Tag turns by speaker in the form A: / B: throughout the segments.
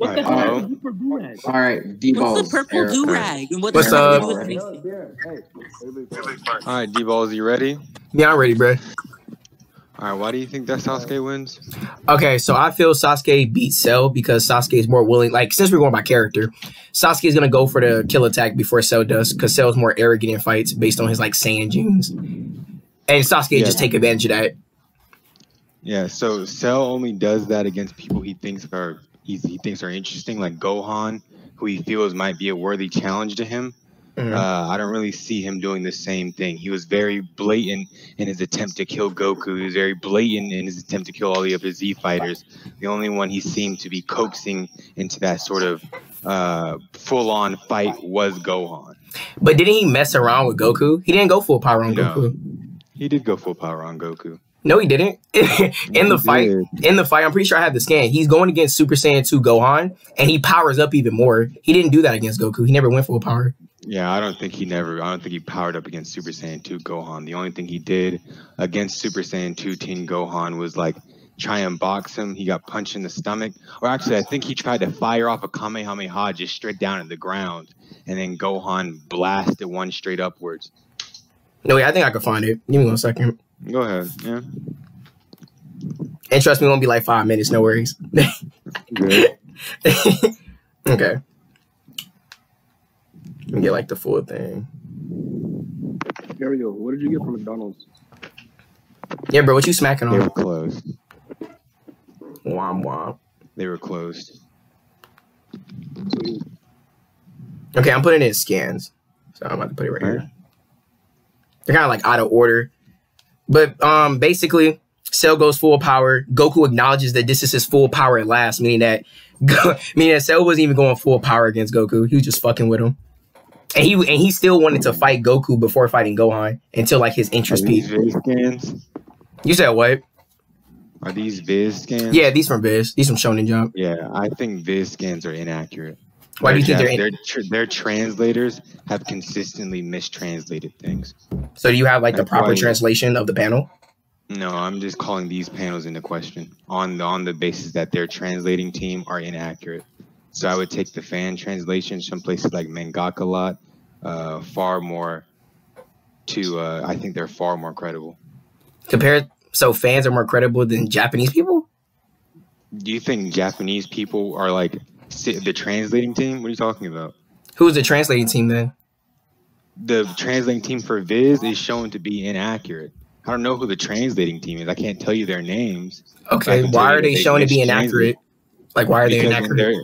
A: What the
B: Alright,
A: hell is the super do-rag?
B: All right, D
C: What's the
B: balls.
C: purple do-rag? And what
D: What's
C: does it have
D: up?
C: to do with anything?
E: All right, D-Balls, you ready?
D: Yeah, I'm ready, bro.
E: All right, why do you think that Sasuke wins?
D: Okay, so I feel Sasuke beats Cell because Sasuke is more willing. Like, since we're going by character, Sasuke is going to go for the kill attack before Cell does because Cell's more arrogant in fights based on his, like, Saiyan genes. And Sasuke just take advantage of that.
E: Yeah, so Cell only does that against people he thinks are interesting, like Gohan, who he feels might be a worthy challenge to him. I don't really see him doing the same thing. He was very blatant in his attempt to kill Goku. He was very blatant in his attempt to kill all the other Z fighters. The only one he seemed to be coaxing into that sort of full-on fight was Gohan.
D: But didn't he mess around with Goku? He didn't go full power on Goku.
E: He did go full power on Goku.
D: No, he didn't. In the fight, I'm pretty sure I have the scan. He's going against Super Saiyan 2 Gohan, and he powers up even more. He didn't do that against Goku. He never went full power.
E: Yeah, I don't think he powered up against Super Saiyan 2 Gohan. The only thing he did against Super Saiyan 2 Teen Gohan was like try and box him. He got punched in the stomach. Or actually, I think he tried to fire off a Kamehameha just straight down at the ground. And then Gohan blasted one straight upwards.
D: No, I think I can find it. Give me 1 second.
E: Go ahead, yeah.
D: And trust me, it won't be like 5 minutes. No worries.
E: Good.
D: Okay. Let me get like the full thing.
A: Here we go. What did you get from McDonald's?
D: Yeah, bro, what you smacking on?
E: They were closed.
D: Womp womp.
E: They were closed.
D: Okay, I'm putting it in scans. So I'm about to put it right here. They're kind of like out of order. But basically, Cell goes full power. Goku acknowledges that this is his full power at last, meaning that Cell wasn't even going full power against Goku. He was just fucking with him. And he still wanted to fight Goku before fighting Gohan until like his interest peaked.
E: Viz scans?
D: You said what?
E: Are these Viz scans?
D: Yeah, these from Viz. These from Shonen Jump.
E: Yeah, I think Viz scans are inaccurate.
D: Why do you think
E: their translators have consistently mistranslated things?
D: So do you have like the proper translation of the panel?
E: No, I'm just calling these panels into question on the basis that their translating team are inaccurate. So I would take the fan translations from places like Mangaka Lot far more to I think they're far more credible.
D: So fans are more credible than Japanese people?
E: Do you think Japanese people are like the translating team? What are you talking about?
D: Who's the translating team then?
E: The translating team for Viz is shown to be inaccurate. I don't know who the translating team is. I can't tell you their names.
D: Okay, why are they shown to be inaccurate? Like, why are they inaccurate?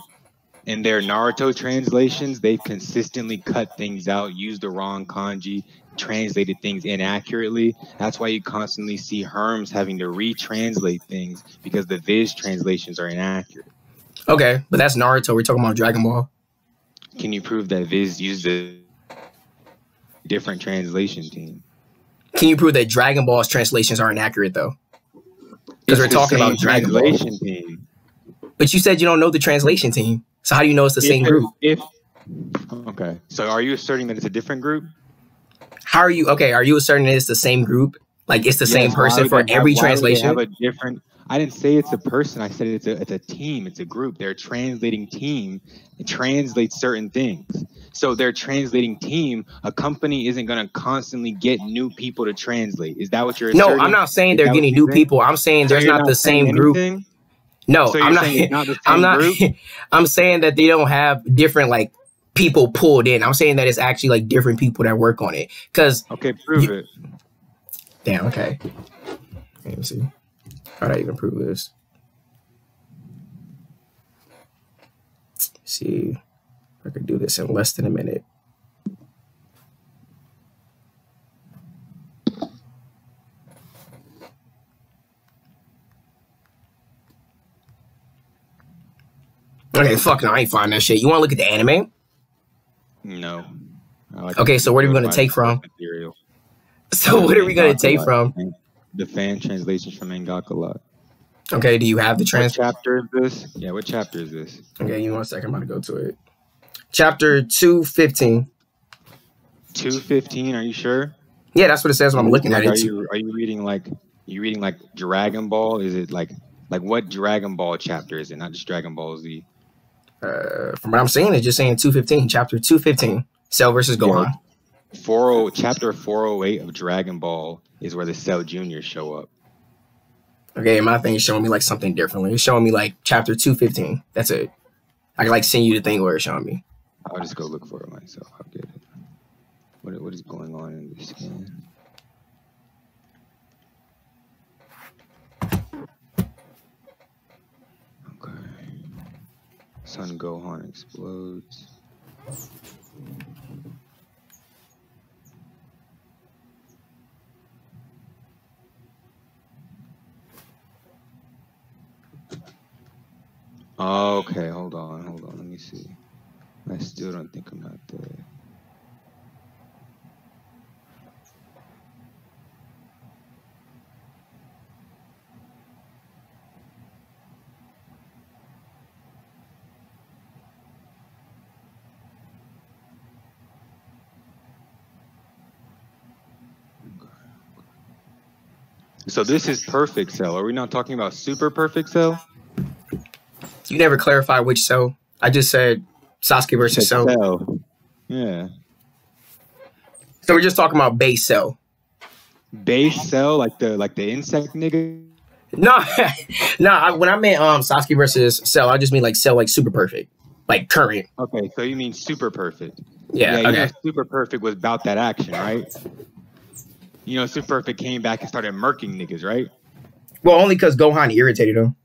E: In their Naruto translations, they've consistently cut things out, used the wrong kanji, translated things inaccurately. That's why you constantly see Herms having to retranslate things because the Viz translations are inaccurate.
D: Okay, but that's Naruto. We're talking about Dragon Ball.
E: Can you prove that Viz used a different translation team?
D: Can you prove that Dragon Ball's translations are inaccurate, though? Because we're talking about Dragon Ball.
E: Team.
D: But you said you don't know the translation team. So how do you know it's the same group?
E: Okay. So are you asserting that it's a different group?
D: How are you? Okay, are you asserting that it's the same group? Like it's the same person for every translation?
E: Have a different. I didn't say it's a person. I said it's a team. It's a group. Their translating team translates certain things. So their translating team, a company isn't going to constantly get new people to translate. Is that what you're asserting?
D: No, I'm not saying they're getting new people. I'm saying there's not the same group. No,
E: so
D: I'm not. I'm saying that they don't have different like people pulled in. I'm saying that it's actually like different people that work on it. Because
E: prove it.
D: Damn. Okay. Let me see. How do I even prove this? Let's see. I could do this in less than a minute. Okay, fuck no, I ain't find that shit. You want to look at the anime?
E: No.
D: Okay, so where are we going to take from?
E: Material.
D: So what are we going to take from?
E: The fan translations from Mangaka Lot.
D: Okay, do you have the
E: What chapter is this? Yeah, what chapter is this?
D: Okay, give me 1 second. I'm about to go to it. Chapter 215.
E: 215, are you sure?
D: Yeah, that's what it says when I'm looking at it.
E: Are you reading like Dragon Ball? Is it like what Dragon Ball chapter is it? Not just Dragon Ball Z.
D: From what I'm seeing, it's just saying 215, chapter 215, Cell versus Gohan.
E: Chapter 408 of Dragon Ball is where the Cell Juniors show up.
D: Okay, my thing is showing me like something differently. It's showing me like chapter 215. That's it. I can like send you the thing where it's showing me.
E: I'll just go look for it myself. I'll get it. What is going on in this scan? Okay. Son Gohan explodes. Okay, hold on. Let me see. I still don't think I'm not there. So this is perfect Cell. Are we not talking about super perfect Cell?
D: You never clarified which Cell. I just said Sasuke versus Cell.
E: Yeah.
D: So we're just talking about base Cell.
E: Base Cell, like the insect nigga.
D: No, when I meant Sasuke versus Cell, I just mean like Cell, like super perfect, like current.
E: Okay, so you mean super perfect?
D: Yeah.
E: You
D: Okay.
E: know, super perfect was about that action, right? You know, super perfect came back and started murking niggas, right?
D: Well, only because Gohan irritated him.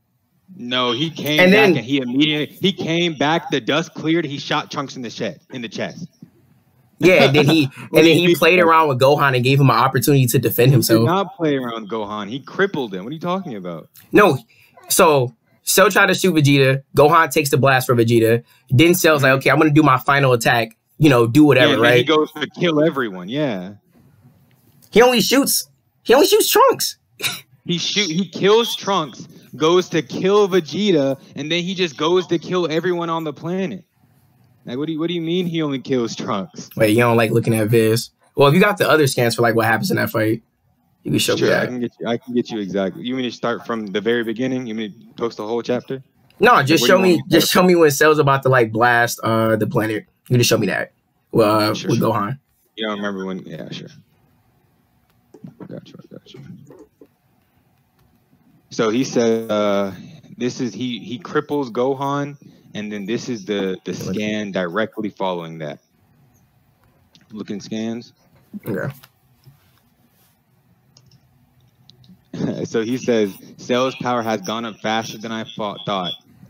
E: No, he came
D: And
E: back
D: then-
E: and he immediately came back. The dust cleared. He shot Trunks in the chest.
D: Yeah, and then he played around with Gohan and gave him an opportunity to defend
E: He did
D: himself.
E: not play around with Gohan. He crippled him. What are you talking about?
D: No, so Cell tried to shoot Vegeta. Gohan takes the blast for Vegeta. Then Cell's like, okay, I'm gonna do my final attack. You know, do whatever,
E: Yeah, and then
D: right?
E: he goes to kill everyone. Yeah,
D: He only shoots Trunks.
E: he kills Trunks, goes to kill Vegeta, and then he just goes to kill everyone on the planet. Like, what do you mean he only kills Trunks?
D: Wait, you don't like looking at Viz? Well, if you got the other scans for like what happens in that fight, you can show me
E: Sure,
D: that.
E: I can get you exactly. You mean to start from the very beginning? You mean to post the whole chapter?
D: No, just
E: Where
D: show
E: you want
D: me.
E: me to
D: Just show me when Cell's about to like blast the planet. You can just show me that. Well,
E: Sure.
D: with Gohan.
E: You don't remember when? Yeah, sure. I got you. So he said, "This is he cripples Gohan, and then this is the scan directly following that. Looking scans."
D: Okay.
E: So he says, Cell's power has gone up faster than I thought.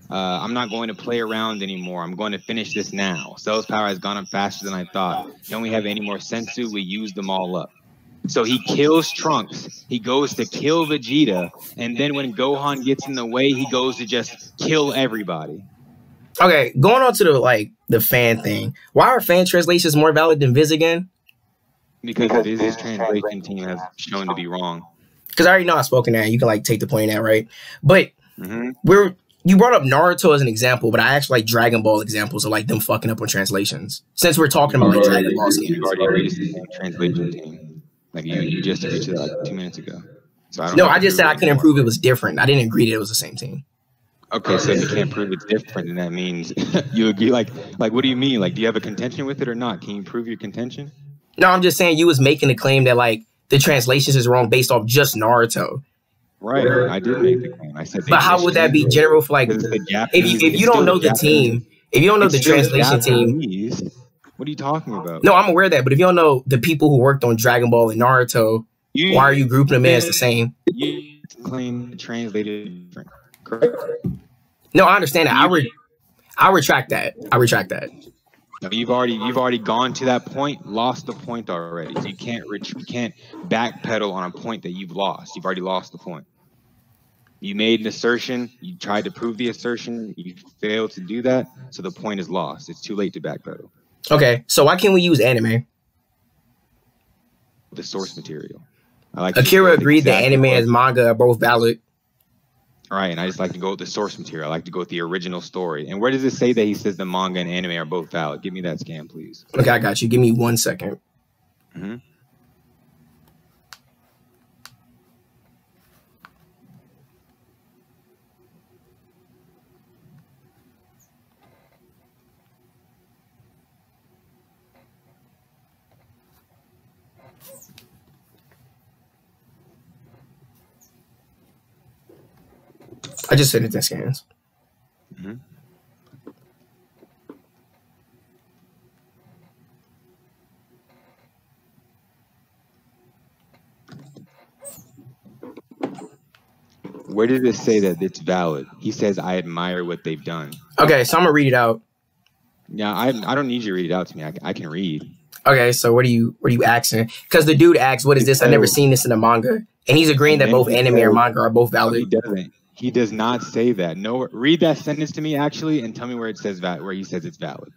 E: I'm not going to play around anymore. I'm going to finish this now. Cell's power has gone up faster than I thought. Don't we have any more sensu? We used them all up. So he kills Trunks. He goes to kill Vegeta. And then when Gohan gets in the way, he goes to just kill everybody.
D: Okay, going on to the fan thing. Why are fan translations more valid than Viz again?
E: Because his translation team has shown to be wrong.
D: Because I already know I've spoken that. You can like take the point out, right? But
E: Mm-hmm.
D: you brought up Naruto as an example, but I actually like Dragon Ball examples of like them fucking up on translations. Since we're talking about like Dragon Ball
E: You've
D: skins.
E: already agreed to the same translation team. Like you just agreed to that like 2 minutes ago. So
D: I just said I couldn't prove it was different. I didn't agree that it was the same team.
E: Okay, so if you can't prove it's different, then that means you agree. Like what do you mean? Like, do you have a contention with it or not? Can you prove your contention?
D: No, I'm just saying you was making the claim that like the translations is wrong based off just Naruto.
E: Right, I did make the claim. I said,
D: But how would that be general for like if you don't know the team, if you don't know the translation team?
E: What are you talking about?
D: No, I'm aware of that, but if you don't know the people who worked on Dragon Ball and Naruto, why are you grouping them as the same?
E: You claim translated different. Correct.
D: No, I understand that. I retract that.
E: No, you've already gone to that point, lost the point already. So you can't backpedal on a point that you've lost. You've already lost the point. You made an assertion. You tried to prove the assertion. You failed to do that. So the point is lost. It's too late to backpedal.
D: Okay, so why can't we use anime?
E: The source material. I like
D: Akira agreed that anime and manga are both valid.
E: All right, and I just like to go with the source material. I like to go with the original story. And where does it say that he says the manga and anime are both valid? Give me that scan, please.
D: Okay, I got you. Give me 1 second.
E: Mm-hmm.
D: I just sent it to scans.
E: Mm-hmm. Where did it say that it's valid? He says, I admire what they've done.
D: Okay, so I'm going to read it out.
E: Yeah, I don't need you to read it out to me. I can read.
D: Okay, so what are you asking? Because the dude asked, what is this? I've never seen this in a manga. And he's agreeing that both anime or manga are both valid.
E: He doesn't. He does not say that. No, read that sentence to me, actually, and tell me where it says where he says it's valid.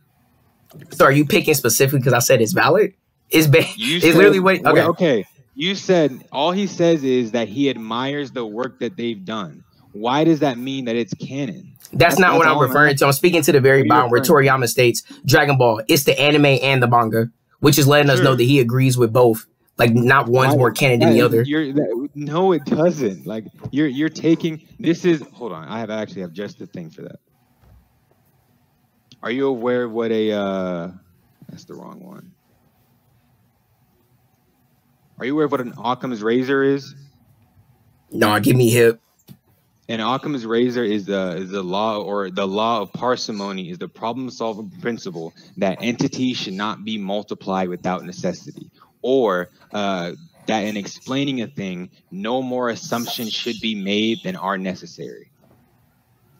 D: So are you picking specifically because I said it's valid? It's literally what... Okay.
E: Okay. You said all he says is that he admires the work that they've done. Why does that mean that it's canon?
D: That's not what I'm referring to. I'm speaking to the very bottom where Toriyama states Dragon Ball. It's the anime and the manga, which is letting us know that he agrees with both. Like, not one's more canon than the other.
E: No, it doesn't. Like, you're taking... This is... Hold on. I actually have just the thing for that. Are you aware of what a... That's the wrong one. Are you aware of what an Occam's razor is?
D: No, give me hip.
E: An Occam's razor is the law, or the law of parsimony is the problem-solving principle that entities should not be multiplied without necessity, or that in explaining a thing, no more assumptions should be made than are necessary.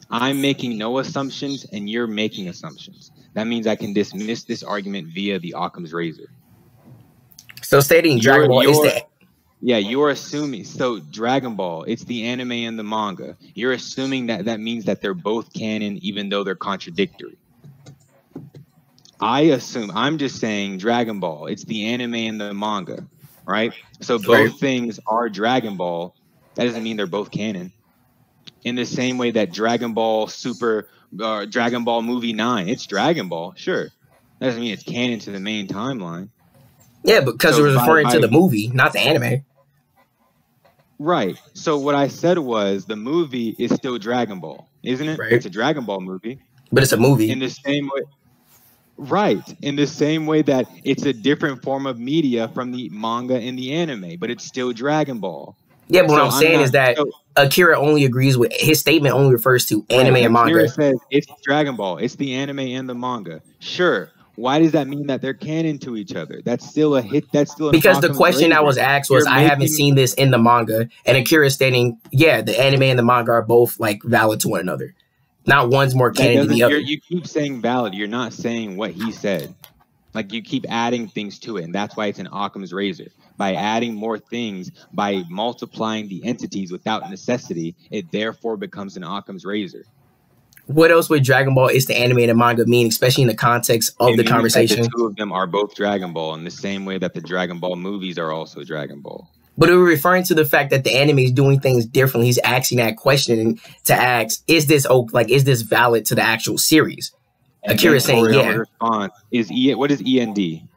E: I'm making no assumptions, and you're making assumptions. That means I can dismiss this argument via the Occam's razor.
D: So stating Dragon Ball is the...
E: Yeah, you're assuming. So Dragon Ball, it's the anime and the manga. You're assuming that means that they're both canon, even though they're contradictory. I'm just saying Dragon Ball, it's the anime and the manga, right? So both things are Dragon Ball. That doesn't mean they're both canon. In the same way that Dragon Ball Dragon Ball Movie 9, it's Dragon Ball, sure. That doesn't mean it's canon to the main timeline.
D: Yeah, because it was referring to the movie, not the anime.
E: Right. So what I said was the movie is still Dragon Ball, isn't it?
D: Right.
E: It's a Dragon Ball movie.
D: But it's a movie.
E: In the same way. Right. In the same way that it's a different form of media from the manga and the anime, but it's still Dragon Ball.
D: Yeah, but what I'm saying is that Akira only agrees with his statement, only refers to anime and manga.
E: Akira says it's Dragon Ball. It's the anime and the manga. Sure. Why does that mean that they're canon to each other? That's still a hit. That's still
D: because the question I was asked was, I haven't seen this in the manga, and Akira stating, yeah, the anime and the manga are both like valid to one another. Not one's more canon than the other.
E: You keep saying valid. You're not saying what he said. Like, you keep adding things to it, and that's why it's an Occam's razor. By adding more things, by multiplying the entities without necessity, it therefore becomes an Occam's razor.
D: What else would Dragon Ball is the anime and the manga mean, especially in the context of the conversation?
E: The two of them are both Dragon Ball in the same way that the Dragon Ball movies are also Dragon Ball.
D: But we're referring to the fact that the anime is doing things differently. He's asking that question to ask, is this valid to the actual series? Akira saying, yeah.
E: Response is what is END?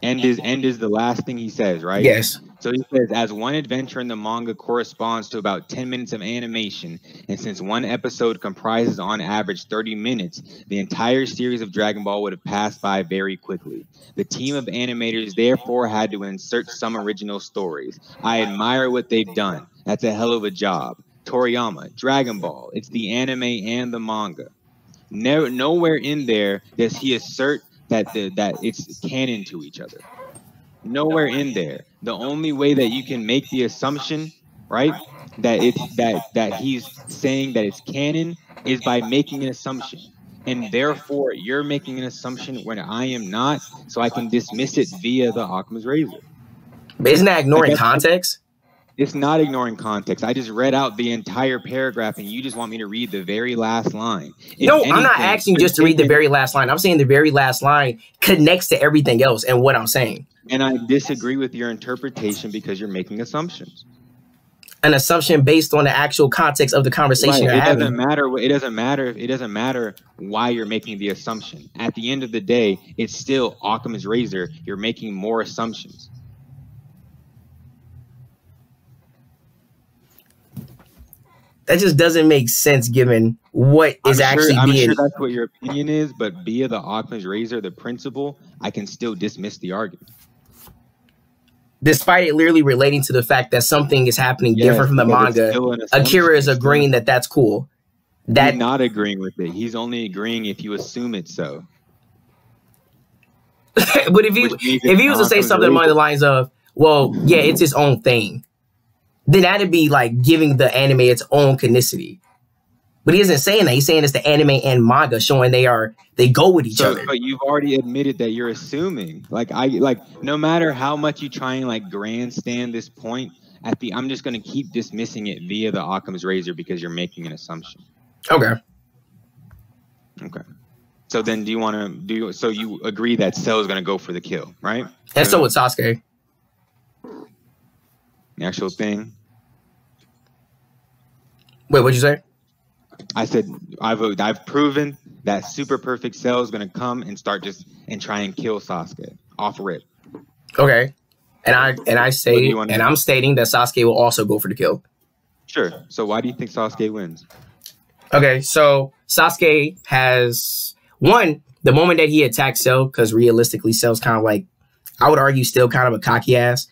E: End is the last thing he says, right?
D: Yes.
E: So he says, as one adventure in the manga corresponds to about 10 minutes of animation, and since one episode comprises on average 30 minutes, the entire series of Dragon Ball would have passed by very quickly. The team of animators therefore had to insert some original stories. I admire what they've done. That's a hell of a job. Toriyama, Dragon Ball, it's the anime and the manga. Nowhere in there does he assert that it's canon to each other. Nowhere in there. The only way that you can make the assumption, right, that he's saying that it's canon is by making an assumption. And therefore, you're making an assumption when I am not, so I can dismiss it via the Occam's razor.
D: But isn't that ignoring context?
E: It's not ignoring context. I just read out the entire paragraph, and you just want me to read the very last line.
D: No, I'm not asking just to read the very last line. I'm saying the very last line connects to everything else and what I'm saying.
E: And I disagree with your interpretation because you're making assumptions.
D: An assumption based on the actual context of the conversation you're having.
E: It doesn't matter why you're making the assumption. At the end of the day, it's still Occam's razor. You're making more assumptions.
D: That just doesn't make sense given what is actually being...
E: I'm sure that's what your opinion is, but via the Occam's razor, the principle, I can still dismiss the argument.
D: despite it literally relating to the fact that something is happening different from the manga, Akira is agreeing that that's cool.
E: He's not agreeing with it. He's only agreeing if you assume it's so.
D: But if he was to say something along the lines of, well, yeah, it's its own thing, then that'd be like giving the anime its own canonicity. But he isn't saying that. He's saying it's the anime and manga showing they go with each other.
E: But you've already admitted that you're assuming. Like no matter how much you try and like grandstand this point, I'm just gonna keep dismissing it via the Occam's razor because you're making an assumption.
D: Okay.
E: So then so you agree that Cell is gonna go for the kill, right?
D: And so with Sasuke.
E: The actual thing.
D: Wait, what'd you say?
E: I said I've proven that super perfect Cell is gonna come and and try and kill Sasuke off rip.
D: Okay. And I'm stating that Sasuke will also go for the kill.
E: Sure. So why do you think Sasuke wins?
D: Okay, so Sasuke has the moment that he attacked Cell, because realistically Cell's kind of like, I would argue, still kind of a cocky ass,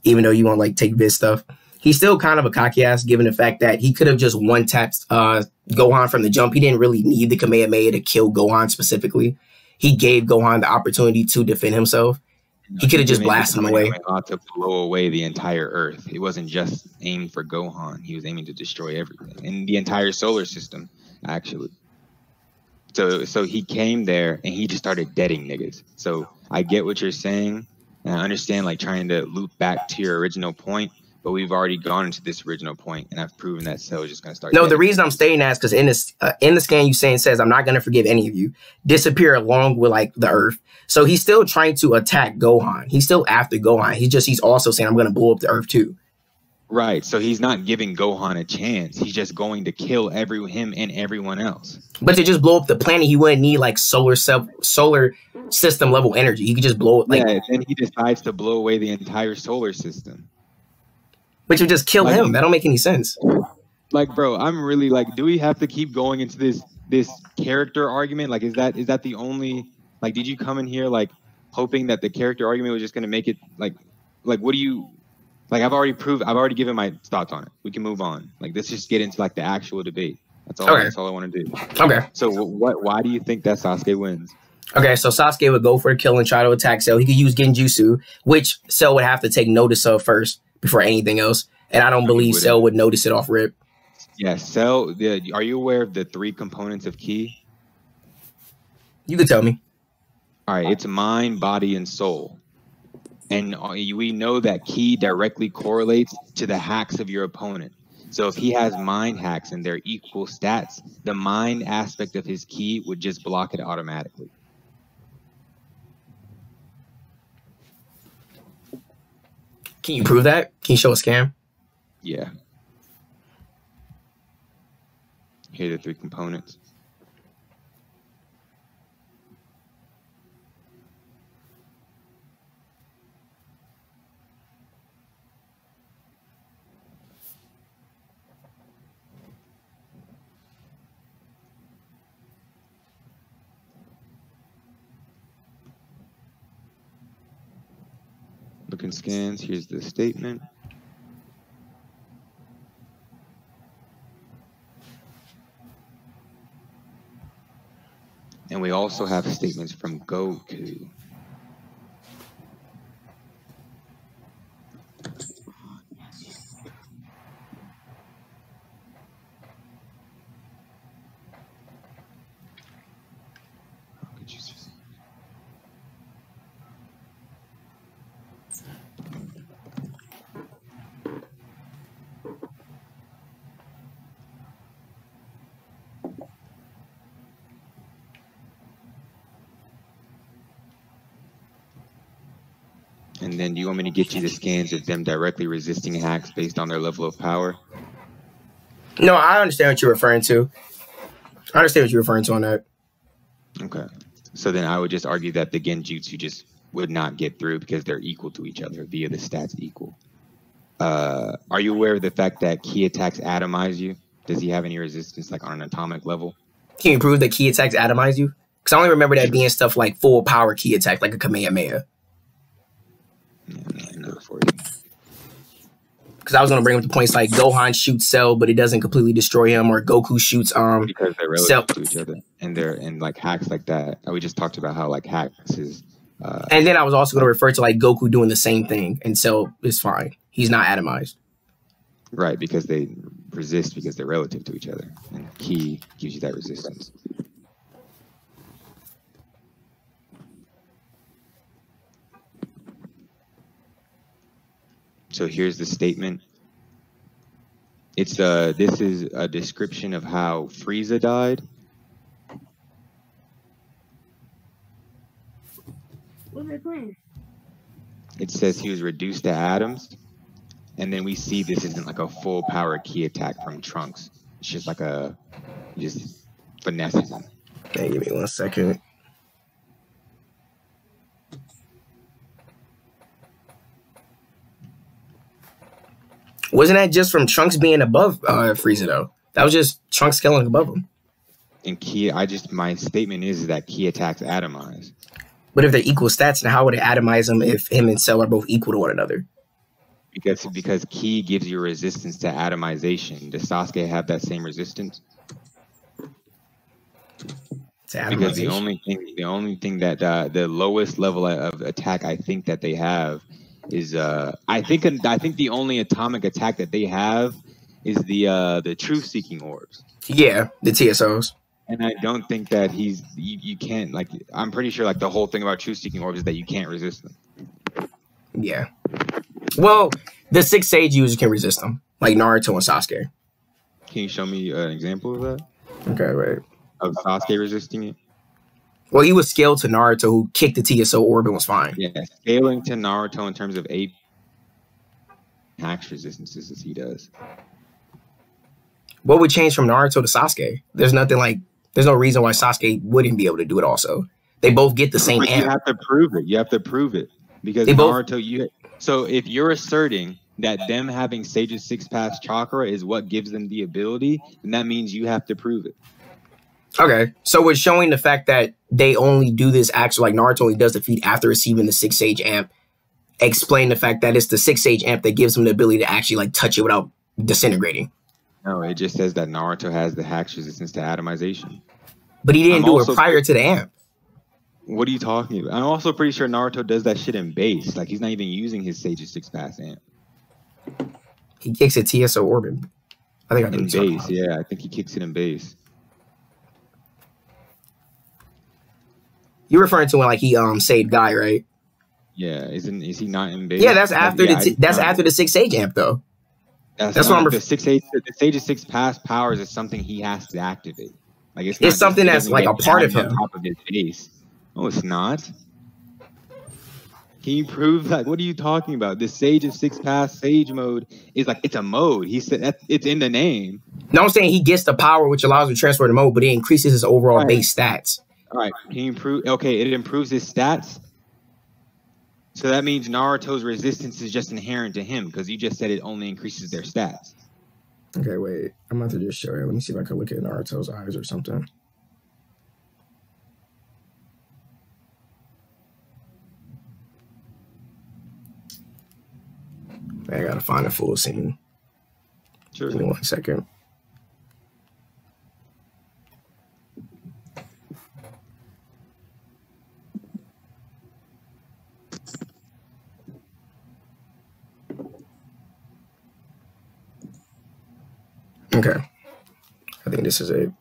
D: even though you won't like take this stuff. He's still kind of a cocky ass, given the fact that he could have just one-tapped Gohan from the jump. He didn't really need the Kamehameha to kill Gohan specifically. He gave Gohan the opportunity to defend himself. He could have just blasted him away.
E: To blow away the entire Earth. It wasn't just aimed for Gohan. He was aiming to destroy everything in the entire solar system, actually. So he came there and he just started deading niggas. So I get what you're saying, and I understand like trying to loop back to your original point. But we've already gone into this original point, and I've proven that Cell is just going to start. No,
D: the reason I'm stating that is because in the scan you says, I'm not going to forgive any of you. Disappear along with like the Earth. So he's still trying to attack Gohan. He's still after Gohan. He's also saying, I'm going to blow up the Earth too.
E: Right. So he's not giving Gohan a chance. He's just going to kill him and everyone else.
D: But to just blow up the planet, he wouldn't need like solar system level energy. He could just blow it. Like,
E: yeah. Then he decides to blow away the entire solar system.
D: Which would just kill him. That don't make any sense.
E: Like, bro, I'm really like, do we have to keep going into this character argument? Like, is that the only, like, did you come in here like hoping that the character argument was just gonna make it like what do you like? I've already given my thoughts on it. We can move on. Like, let's just get into like the actual debate. That's all. Okay. That's all I want to do.
D: Okay.
E: So why do you think that Sasuke wins?
D: Okay, so Sasuke would go for a kill and try to attack Cell. He could use Genjutsu, which Cell would have to take notice of first before anything else. And I don't believe Cell would notice it off rip.
E: Yeah, Cell, are you aware of the 3 components of Ki?
D: You could tell me.
E: All right, it's mind, body, and soul. And we know that Ki directly correlates to the hacks of your opponent. So if he has mind hacks and they're equal stats, the mind aspect of his Ki would just block it automatically.
D: Can you prove that? Can you show a scam?
E: Yeah. Here are the 3 components. Looking scans, here's the statement. And we also have statements from Goku. And then do you want me to get you the scans of them directly resisting hacks based on their level of power?
D: No, I understand what you're referring to. I understand what you're referring to on that.
E: Okay. So then I would just argue that the Genjutsu just would not get through because they're equal to each other via the stats equal. Are you aware of the fact that Ki attacks atomize you? Does he have any resistance like on an atomic level?
D: Can you prove that Ki attacks atomize you? Because I only remember that being stuff like full power Ki attack, like a Kamehameha.
E: Yeah, I know for you.
D: because I was gonna bring up the points like Gohan shoots Cell, but it doesn't completely destroy him, or Goku shoots
E: because they're relative
D: Cell.
E: to each other, and like hacks like that. We just talked about how like hacks is.
D: And then I was also gonna refer to like Goku doing the same thing, and Cell is fine. He's not atomized.
E: Right, because they resist because they're relative to each other, and Ki gives you that resistance. So here's the statement. It's this is a description of how Frieza died.
B: What are they playing?
E: It says he was reduced to atoms, and then we see this isn't like a full power Ki attack from Trunks. It's just like just finesses him.
D: Hey, give me 1 second. Wasn't that just from Trunks being above Frieza though? That was just Trunks scaling above him.
E: And Ki, my statement is that Ki attacks atomize.
D: But if they're equal stats, then how would it atomize them if him and Cell are both equal to one another?
E: Because Ki gives you resistance to atomization. Does Sasuke have that same resistance? Because the only thing that the lowest level of attack I think that they have is I think the only atomic attack that they have is the truth seeking orbs.
D: Yeah, the TSOs.
E: And I don't think that you can't, like, I'm pretty sure like the whole thing about truth seeking orbs is that you can't resist them.
D: Yeah. Well, the 6 Sage users can resist them, like Naruto and Sasuke.
E: Can you show me an example of that?
D: Okay, wait.
E: Of Sasuke resisting it?
D: Well, he was scaled to Naruto, who kicked the TSO orb and was fine.
E: Yeah, scaling to Naruto in terms of 8 hacks resistances as he does.
D: What would change from Naruto to Sasuke? There's no reason why Sasuke wouldn't be able to do it also. They both get the same amp.
E: You have to prove it. You have to prove it. Because so if you're asserting that them having Sage's 6-pass chakra is what gives them the ability, then that means you have to prove it.
D: Okay, so we're showing the fact that they only do this actually, like Naruto only does the feat after receiving the 6 Sage amp. Explain the fact that it's the 6 Sage amp that gives him the ability to actually like touch it without disintegrating.
E: No, it just says that Naruto has the hacks resistance to atomization.
D: But he didn't do it prior to the amp.
E: What are you talking about? I'm also pretty sure Naruto does that shit in base. Like, he's not even using his Sage's 6-pass amp.
D: He kicks a TSO orbit. I think I know
E: in base. Yeah, I think he kicks it in base.
D: You're referring to when like he saved Guy, right?
E: Yeah, is he not in base?
D: Yeah, that's after after the 6 Sage amp though.
E: That's what I'm the 6 Sage. The Sage's 6-pass powers is something he has to activate. Like it's
D: something that's like a part of him.
E: On top of his base. No, it's not. Can you prove that? What are you talking about? The Sage's 6-pass Sage mode is like, it's a mode. He said that it's in the name.
D: No, I'm saying he gets the power which allows him to transfer the mode, but it increases his overall base stats.
E: All right. Can you prove? Okay, it improves his stats. So that means Naruto's resistance is just inherent to him because you just said it only increases their stats.
D: Okay, wait. I'm about to just show you. Let me see if I can look at Naruto's eyes or something. I gotta find a full scene.
E: Sure.
D: Give me 1 second. Okay. I think this is it.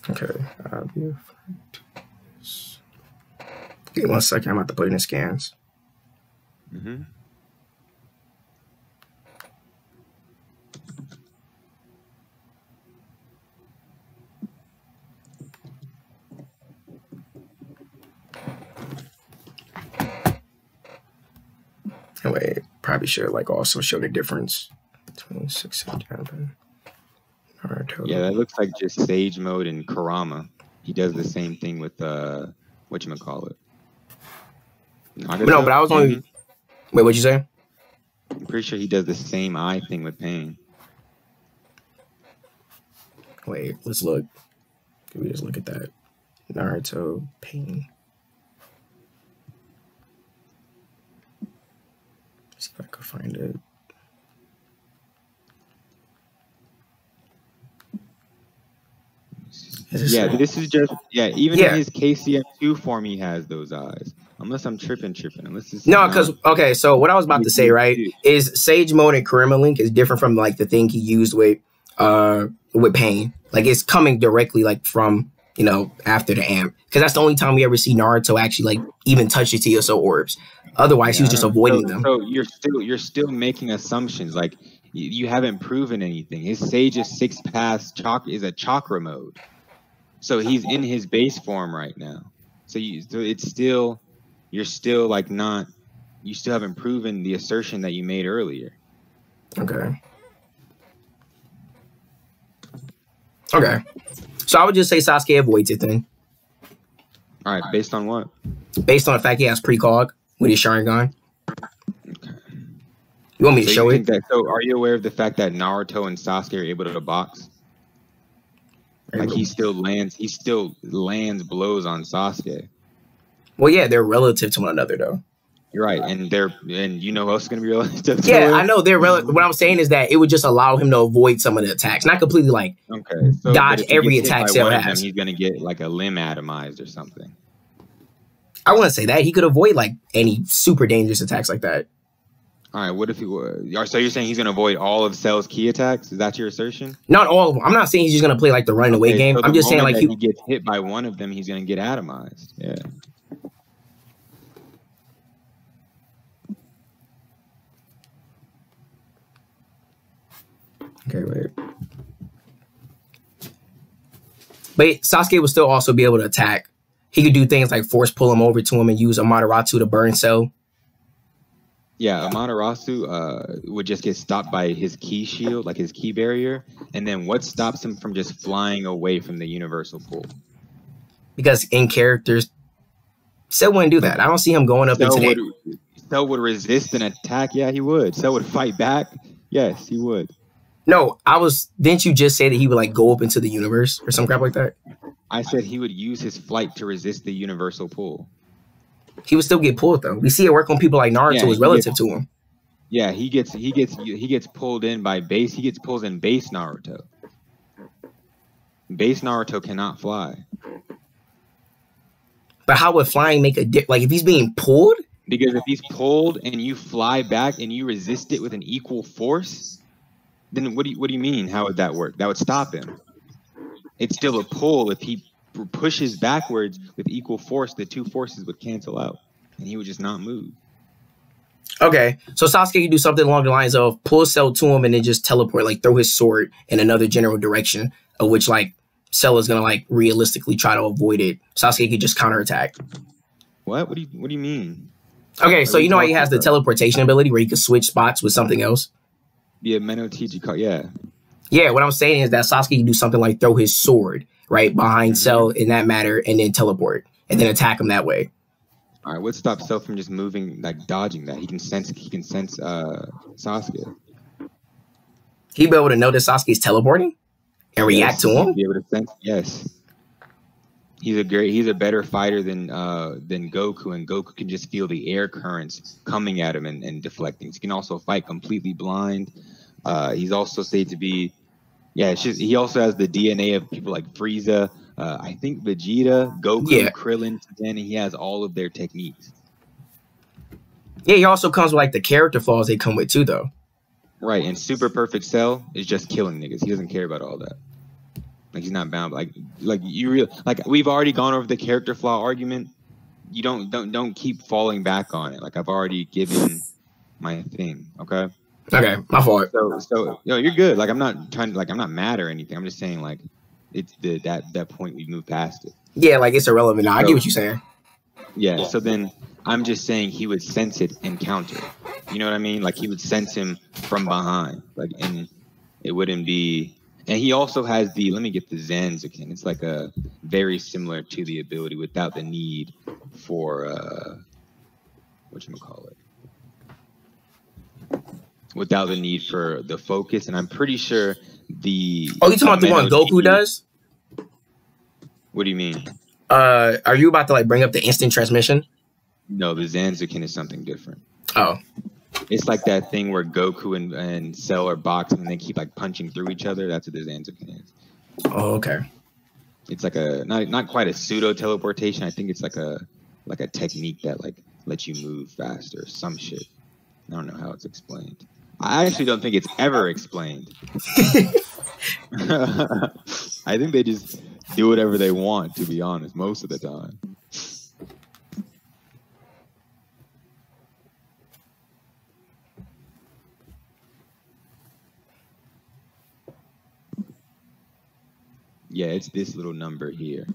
D: Okay. Give me 1 second. I'm about to put it in scans.
E: Mm-hmm.
D: Anyway, probably should like also show the difference between 6 and 7.
E: Yeah, that looks like just Sage mode and Kurama. He does the same thing with whatchamacallit.
D: No, but I was only. Wait, what'd you say?
E: I'm pretty sure he does the same eye thing with Pain.
D: Wait, let's look. Can we just look at that? Naruto Pain. If I could find it.
E: Yeah, this is just even in his KCM2 form, he has those eyes. Unless I'm tripping. Unless it's
D: no, because okay. So what I was about to say, right, is Sage Mode and Karima Link is different from like the thing he used with Pain. Like it's coming directly like from after the amp, because that's the only time we ever see Naruto actually like even touch the TSO orbs. Otherwise, he was just avoiding them.
E: So you're still making assumptions. Like you haven't proven anything. His Sage's 6 pass is a chakra mode. So he's in his base form right now. So you're still like not, you still haven't proven the assertion that you made earlier.
D: Okay. So I would just say Sasuke avoids it then.
E: All right, based on what?
D: Based on the fact he has precog with his Sharingan. Okay. You want me to show it?
E: So are you aware of the fact that Naruto and Sasuke are able to box? Like he still lands blows on Sasuke.
D: Well, yeah, they're relative to one another though.
E: You're right, and you know who else is going to be relative to
D: I know they're relative. What I'm saying is that it would just allow him to avoid some of the attacks, not completely like dodge every attack Cell has.
E: He's going to get like a limb atomized or something.
D: I wouldn't say that. He could avoid like any super dangerous attacks like that.
E: All right, what if he was? So you're saying he's going to avoid all of Cell's key attacks? Is that your assertion?
D: Not all of them. I'm not saying he's just going to play like the run away game.
E: So
D: I'm just saying like
E: he gets hit by one of them, he's going to get atomized. Yeah.
D: Okay, wait. But Sasuke would still also be able to attack. He could do things like force pull him over to him and use Amaterasu to burn Cell.
E: Yeah, Amaterasu would just get stopped by his ki shield, like his ki barrier. And then what stops him from just flying away from the universal pull?
D: Because in characters, Cell wouldn't do that. I don't see him going up into that.
E: Cell would resist an attack. Yeah, he would. Cell would fight back. Yes, he would.
D: No, didn't you just say that he would like go up into the universe or some crap like that?
E: I said he would use his flight to resist the universal pull.
D: He would still get pulled though. We see it work on people like Naruto is relative to him.
E: Yeah, he gets pulled in by base. He gets pulled in base Naruto. Base Naruto cannot fly.
D: But how would flying make a difference? Like if he's being pulled?
E: Because if he's pulled and you fly back and you resist it with an equal force, then what do you mean? How would that work? That would stop him. It's still a pull. If he pushes backwards with equal force, the two forces would cancel out, and he would just not move.
D: Okay, so Sasuke could do something along the lines of pull Cell to him and then just teleport, like throw his sword in another general direction, of which like Cell is gonna like realistically try to avoid it. Sasuke could just counterattack.
E: What? What do you mean?
D: Okay, so you know how he has the teleportation ability where he could switch spots with something else?
E: Yeah, Meno TG card, yeah.
D: Yeah, what I'm saying is that Sasuke can do something like throw his sword right behind Cell in that matter and then teleport and then attack him that way.
E: All right, what stops Cell from just moving, like dodging that? He can sense Sasuke.
D: He'd be able to know that Sasuke's teleporting and react to him?
E: He'd be able to sense, yes. He's a better fighter than Goku, and Goku can just feel the air currents coming at him and deflecting. He can also fight completely blind. He's also said to be, he also has the DNA of people like Frieza, I think Vegeta, Goku, Krillin, and he has all of their techniques.
D: Yeah, he also comes with like the character flaws they come with too, though.
E: Right, and Super Perfect Cell is just killing niggas. He doesn't care about all that. Like he's not bound. Like we've already gone over the character flaw argument. You don't keep falling back on it. Like I've already given my thing. Okay.
D: Okay, my fault.
E: So you're good. Like I'm not trying to I'm not mad or anything. I'm just saying like it's that point we've moved past it.
D: Yeah, like it's irrelevant now. I get what you're saying.
E: Yeah. So then I'm just saying he would sense it and counter. You know what I mean? Like he would sense him from behind. Like and it wouldn't be. And he also has the, let me get the Zanzikin. It's like a very similar to the ability without the need for, whatchamacallit? Without the need for the focus. And I'm pretty sure the...
D: Oh, you talking about the one Goku does?
E: What do you mean?
D: Are you about to like bring up the instant transmission?
E: No, the Zanzikin is something different.
D: Oh.
E: It's like that thing where Goku and Cell are boxing and they keep like punching through each other. That's what this Zanzukin is.
D: Oh, okay.
E: It's like a not quite a pseudo teleportation. I think it's like a technique that like lets you move faster. Some shit. I don't know how it's explained. I actually don't think it's ever explained. I think they just do whatever they want, to be honest, most of the time. Yeah, it's this little number here.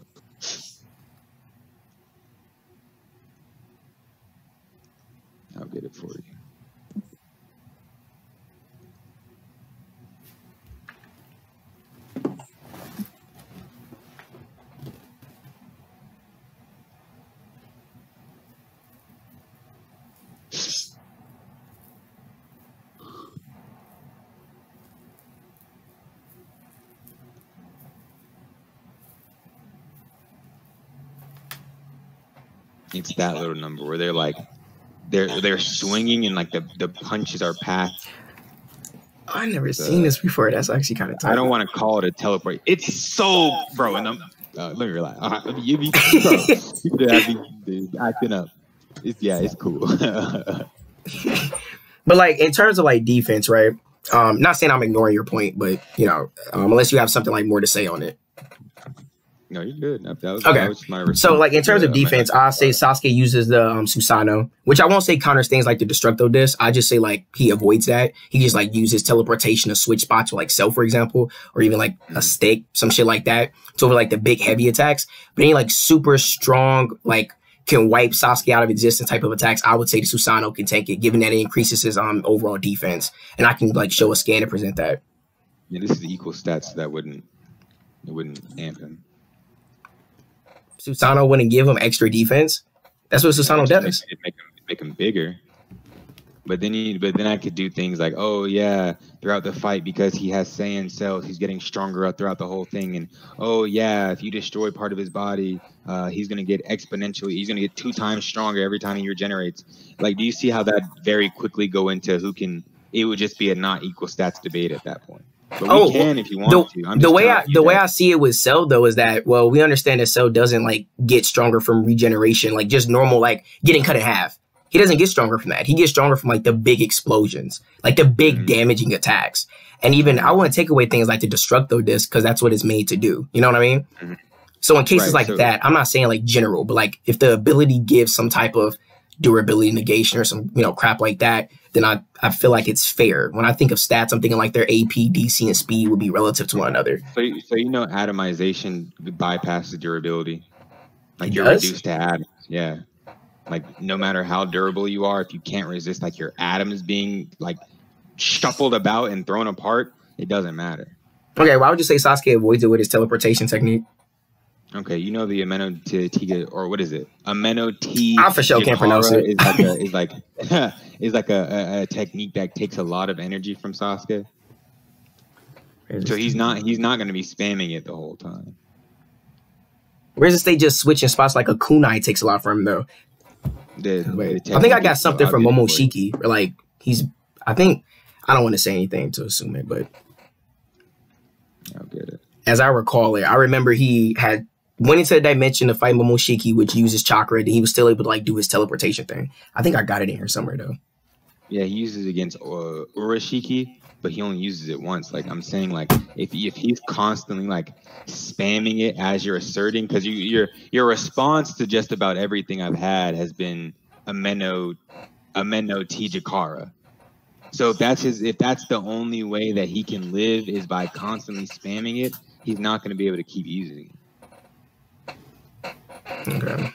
E: I'll get it for you. It's that little number where they're like, they're swinging and like the punches are packed.
D: I never seen this before. That's actually kind of tough.
E: I don't want to call it a teleport. It's so, bro. And let me relax. You be acting up. It's cool.
D: But like in terms of like defense, right? Not saying I'm ignoring your point, but you know, unless you have something like more to say on it.
E: No, you're good. That was my response.
D: So, like, in terms of defense, I'll say Sasuke uses the Susanoo, which I won't say counters things like the Destructo Disc. I just say, like, he avoids that. He just, like, uses teleportation to switch spots with, like, Cell, for example, or even, like, a stick, some shit like that. So, over, like, the big, heavy attacks. But any, like, super strong, like, can wipe Sasuke out of existence type of attacks, I would say the Susanoo can take it, given that it increases his overall defense. And I can, like, show a scan to present that.
E: Yeah, this is the equal stats, so that wouldn't amp him.
D: Susanoo wouldn't give him extra defense. That's what Susanoo does.
E: Make him bigger. But then I could do things like, oh yeah, throughout the fight because he has Saiyan cells, he's getting stronger throughout the whole thing. And oh yeah, if you destroy part of his body, he's gonna get exponentially. He's gonna get 2 times stronger every time he regenerates. Like, do you see how that very quickly go into who can? It would just be a not equal stats debate at that point. But we can if you want to.
D: The way I see it with Cell though is that, well, we understand that Cell doesn't like get stronger from regeneration, like just normal like getting cut in half. He doesn't get stronger from that. He gets stronger from like the big explosions, like the big damaging attacks. And even I want to take away things like the Destructo Disc because that's what it's made to do. You know what I mean? So in cases like that, I'm not saying like general, but like if the ability gives some type of durability negation or some, you know, crap like that, then I feel like it's fair. When I think of stats, I'm thinking like their AP, DC, and speed would be relative to one another.
E: So you know, atomization bypasses durability. Like you're
D: does?
E: Reduced to atoms. Yeah. Like no matter how durable you are, if you can't resist like your atoms being like shuffled about and thrown apart, it doesn't matter.
D: Okay, why would you say Sasuke avoids it with his teleportation technique?
E: Okay, you know the Ameno T, or what is it? Ameno T.
D: I for sure can't pronounce it.
E: Is like a technique that takes a lot of energy from Sasuke. So he's not going to be spamming it the whole time.
D: Where's they just switching spots like a kunai takes a lot from him though? I think I got something from Momoshiki. Or like I don't want to say anything to assume it, but
E: I'll get it.
D: As I recall it, I remember he had went into the dimension to fight Momoshiki, which uses chakra, and he was still able to like do his teleportation thing. I think I got it in here somewhere though. Yeah,
E: he uses it against Urashiki, but he only uses it once. Like I'm saying, like if he's constantly like spamming it as you're asserting, because your response to just about everything I've had has been Ameno T Jakara. So if that's the only way that he can live is by constantly spamming it, he's not going to be able to keep using it.
D: Okay.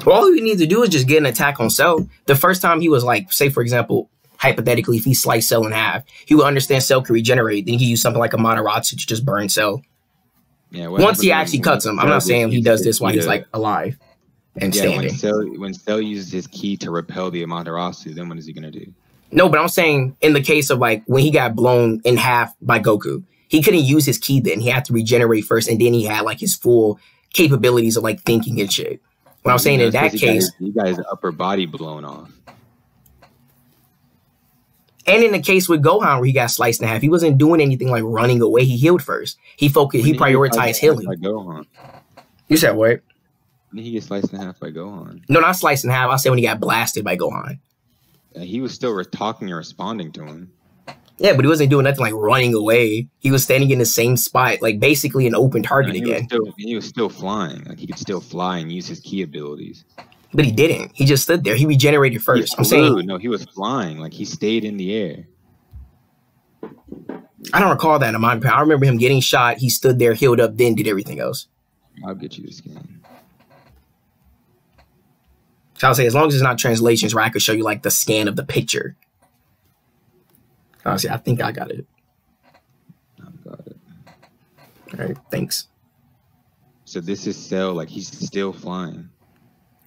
D: Well, all he needs to do is just get an attack on Cell. The first time he was like, say for example, hypothetically, if he sliced Cell in half, he would understand Cell can regenerate. Then he use something like a Mataratsu to just burn Cell. Yeah. Once he actually cuts him, I'm not saying he does this while he's like alive and standing.
E: When Cell uses his ki to repel the Amaterasu, then what is he gonna do?
D: No, but I'm saying in the case of like when he got blown in half by Goku, he couldn't use his ki then. He had to regenerate first, and then he had like his full capabilities of like thinking and shit. What I'm saying in that case,
E: he got his upper body blown off.
D: And in the case with Gohan where he got sliced in half, he wasn't doing anything like running away. He healed first. He prioritized healing.
E: By Gohan.
D: You said what?
E: Did he get sliced in half by Gohan?
D: No, not sliced in half. I said when he got blasted by Gohan.
E: He was still talking and responding to him.
D: Yeah, but he wasn't doing nothing like running away. He was standing in the same spot, like basically an open target again.
E: He was still flying. Like he could still fly and use his ki abilities.
D: But he didn't. He just stood there. He regenerated first. I'm saying
E: no, he was flying. Like he stayed in the air.
D: I don't recall that in my opinion. I remember him getting shot. He stood there, healed up, then did everything else.
E: I'll get you the scan.
D: So I'll say as long as it's not translations where I could show you like the scan of the picture. Honestly, I think I got it.
E: I've got it.
D: All right, thanks.
E: So this is Cell. Like he's still flying.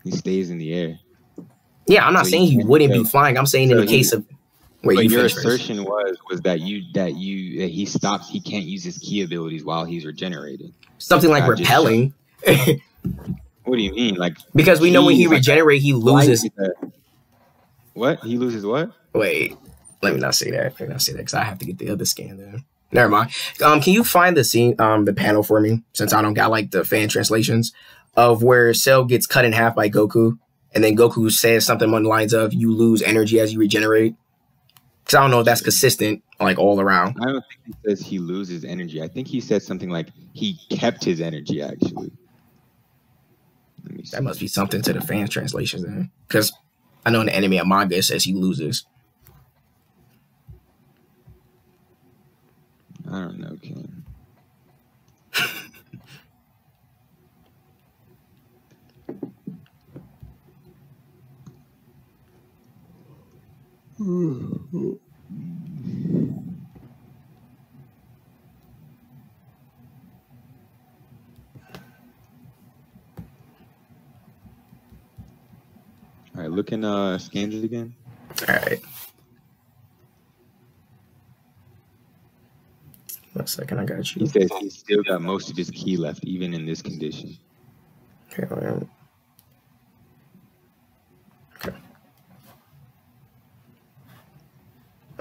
E: He stays in the air.
D: Yeah, I'm not saying he wouldn't be flying. I'm saying in the case of wait,
E: but your assertion was that he stops. He can't use his ki abilities while he's regenerating.
D: Something like repelling.
E: What do you mean? Like
D: because we know when he regenerates, he loses.
E: What? He loses what?
D: Wait, let me not say that. Let me not say that because I have to get the other scan there. Never mind. Can you find the scene, the panel for me? Since I don't got like the fan translations of where Cell gets cut in half by Goku, and then Goku says something on the lines of "You lose energy as you regenerate." Because I don't know if that's consistent, like all around.
E: I don't think he says he loses energy. I think he said something like he kept his energy. Actually,
D: that must be something to the fan translations then, because I know in the anime and manga it says he loses.
E: I don't know, King. All right, look in scans it again.
D: All right. 1 second, I got you.
E: He says he's still got most of his ki left, even in this condition.
D: Okay, okay.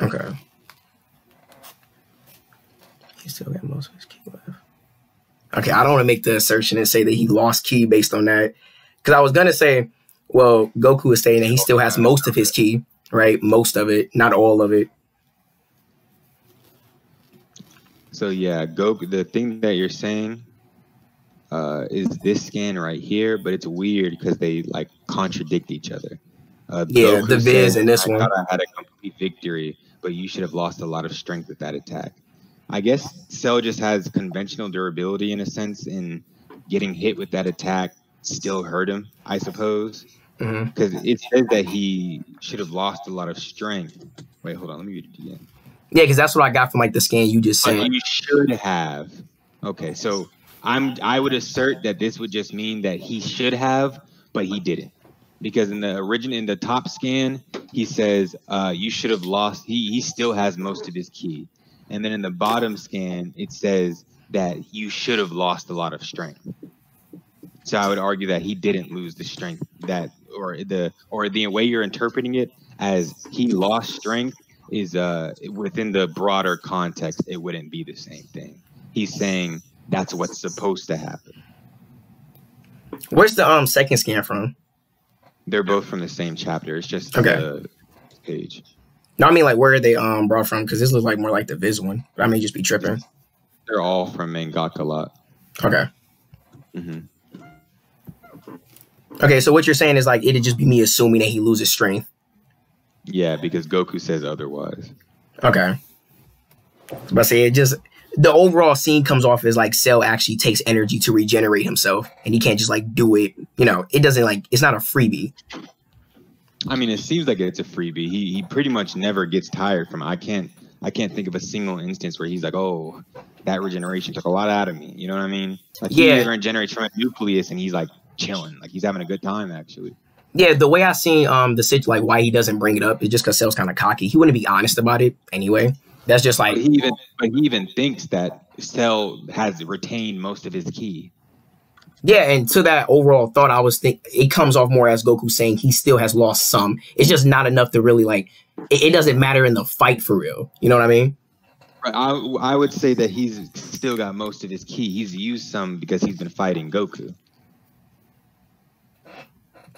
D: Okay. He still got most of his ki left. Okay, I don't want to make the assertion and say that he lost ki based on that. Because I was going to say, well, Goku is saying that he still has most of his ki, right? Most of it, not all of it.
E: So yeah, Goku. The thing that you're saying is this scan right here, but it's weird because they like contradict each other.
D: Yeah,
E: Goku
D: the Viz
E: said,
D: and this
E: I
D: one.
E: thought I had a complete victory, but you should have lost a lot of strength with that attack. I guess Cell just has conventional durability in a sense, in getting hit with that attack still hurt him, I suppose. Because it says that he should have lost a lot of strength. Wait, hold on, let me read it again.
D: Yeah, because that's what I got from like the scan you just said.
E: You should have. Okay, so I would assert that this would just mean that he should have, but he didn't. Because in the top scan, he says you should have lost. He still has most of his ki. And then in the bottom scan, it says that you should have lost a lot of strength. So I would argue that he didn't lose the strength or the way you're interpreting it as he lost strength is within the broader context, it wouldn't be the same thing. He's saying that's what's supposed to happen.
D: Where's the second scan from?
E: They're both from the same chapter. It's just
D: okay.
E: The page.
D: No, I mean like where are they brought from? Because this looks like more like the Viz one. But I may just be tripping.
E: They're all from Mangaka Lot.
D: Okay. Okay, so what you're saying is like it'd just be me assuming that he loses strength.
E: Yeah, because Goku says otherwise.
D: Okay. But say it just the overall scene comes off as like Cell actually takes energy to regenerate himself, and he can't just like do it. You know, it doesn't like it's not a freebie.
E: I mean, it seems like it's a freebie. He pretty much never gets tired from it. I can't think of a single instance where he's like, oh, that regeneration took a lot out of me. You know what I mean? Like he regenerates from a nucleus and he's like chilling, like he's having a good time actually. Yeah, the way I seen like why he doesn't bring it up is just because Cell's kind of cocky. He wouldn't be honest about it anyway. That's just like he even thinks that Cell has retained most of his ki.
D: Yeah, and to that overall thought, I was it comes off more as Goku saying he still has lost some. It's just not enough to really like. It doesn't matter in the fight for real. You know what I mean?
E: Right. I would say that he's still got most of his ki. He's used some because he's been fighting Goku.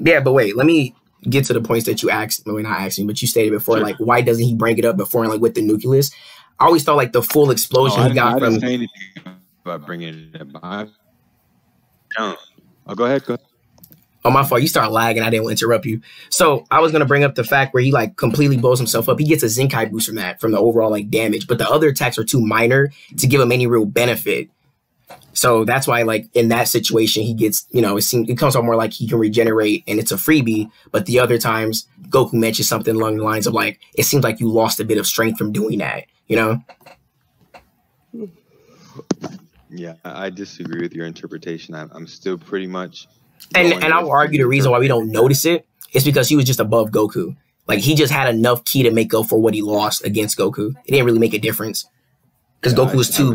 D: Yeah, but wait, let me get to the points that you asked. Well, not asking, but you stated before. Sure. Like, why doesn't he bring it up before, like with the nucleus? I always thought like the full explosion he got from.
E: I didn't say anything about bringing it up. Oh, go ahead.
D: Oh, my fault. You start lagging. I didn't interrupt you. So I was going to bring up the fact where he like completely blows himself up. He gets a Zenkai boost from that, from the overall like damage, but the other attacks are too minor to give him any real benefit. So that's why like in that situation, he gets, you know, it comes out more like he can regenerate and it's a freebie. But the other times Goku mentions something along the lines of like, it seems like you lost a bit of strength from doing that, you know?
E: Yeah, I disagree with your interpretation. I'm still pretty much.
D: And I will argue the reason why we don't notice it is because he was just above Goku. Like he just had enough ki to make up for what he lost against Goku. It didn't really make a difference because Goku was too.
E: I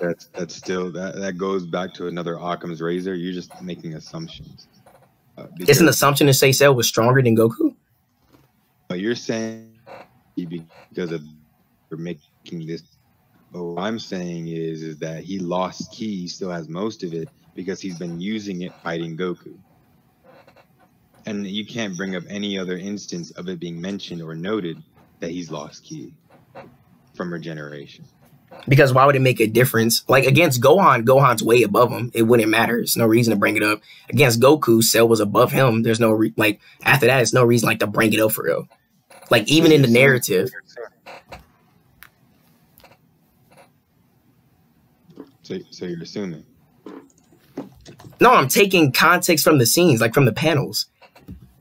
E: would still say that goes back to another Occam's razor. You're just making assumptions.
D: It's an assumption to say Cell was stronger than Goku.
E: But you're saying because of for making this. But what I'm saying is that he lost ki. He still has most of it because he's been using it fighting Goku. And you can't bring up any other instance of it being mentioned or noted that he's lost ki from regeneration. Because
D: why would it make a difference? Like against Gohan's way above him. It wouldn't matter. There's no reason to bring it up. Against Goku, Cell was above him. There's no like after that, it's no reason like to bring it up for real. Like even in the narrative.
E: So you're assuming?
D: No, I'm taking context from the scenes, like from the panels.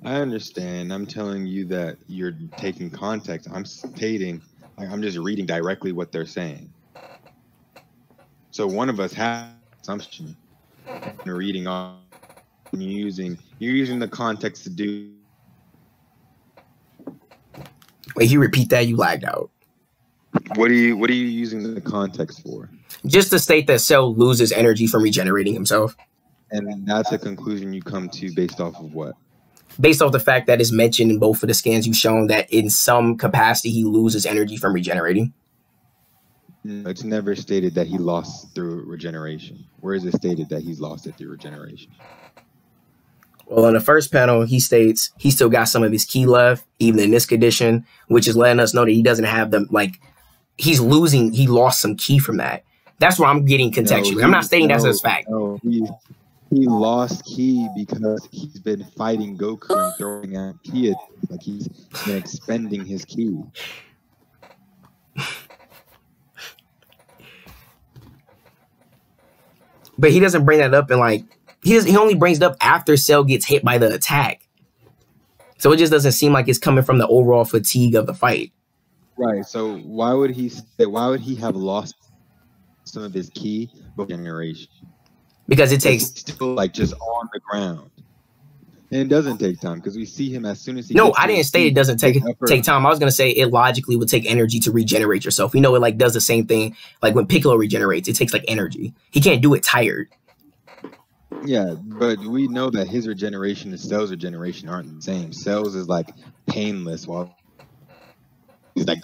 E: I understand. I'm telling you that you're taking context. I'm stating, like, I'm just reading directly what they're saying. So one of us has assumption. You're reading on. You're using the context to do.
D: Wait, you repeat that? You lagged out.
E: What are you using the context for?
D: Just to state that Cell loses energy from regenerating himself.
E: And that's a conclusion you come to based off of what?
D: Based off the fact that it's mentioned in both of the scans you've shown that in some capacity he loses energy from regenerating.
E: It's never stated that he lost through regeneration. Where is it stated that he's lost it through regeneration?
D: Well, in the first panel, he states he still got some of his ki left, even in this condition, which is letting us know that he doesn't have them. Like he lost some ki from that. That's where I'm getting contextually. I'm not stating that's a fact.
E: No, he lost ki because he's been fighting Goku and throwing out ki. Like he's been expending his ki.
D: But he doesn't bring that up in like he only brings it up after Cell gets hit by the attack. So it just doesn't seem like it's coming from the overall fatigue of the fight.
E: Right. So why would he have lost some of his ki before generation?
D: Because it takes
E: still like just on the ground. And it doesn't take time because we see him as soon as he
D: No, I didn't state it doesn't take time. I was gonna say it logically would take energy to regenerate yourself. We know it like does the same thing. Like when Piccolo regenerates, it takes like energy. He can't do it tired.
E: Yeah, but we know that his regeneration and Cell's regeneration aren't the same. Cell's is like painless while he's like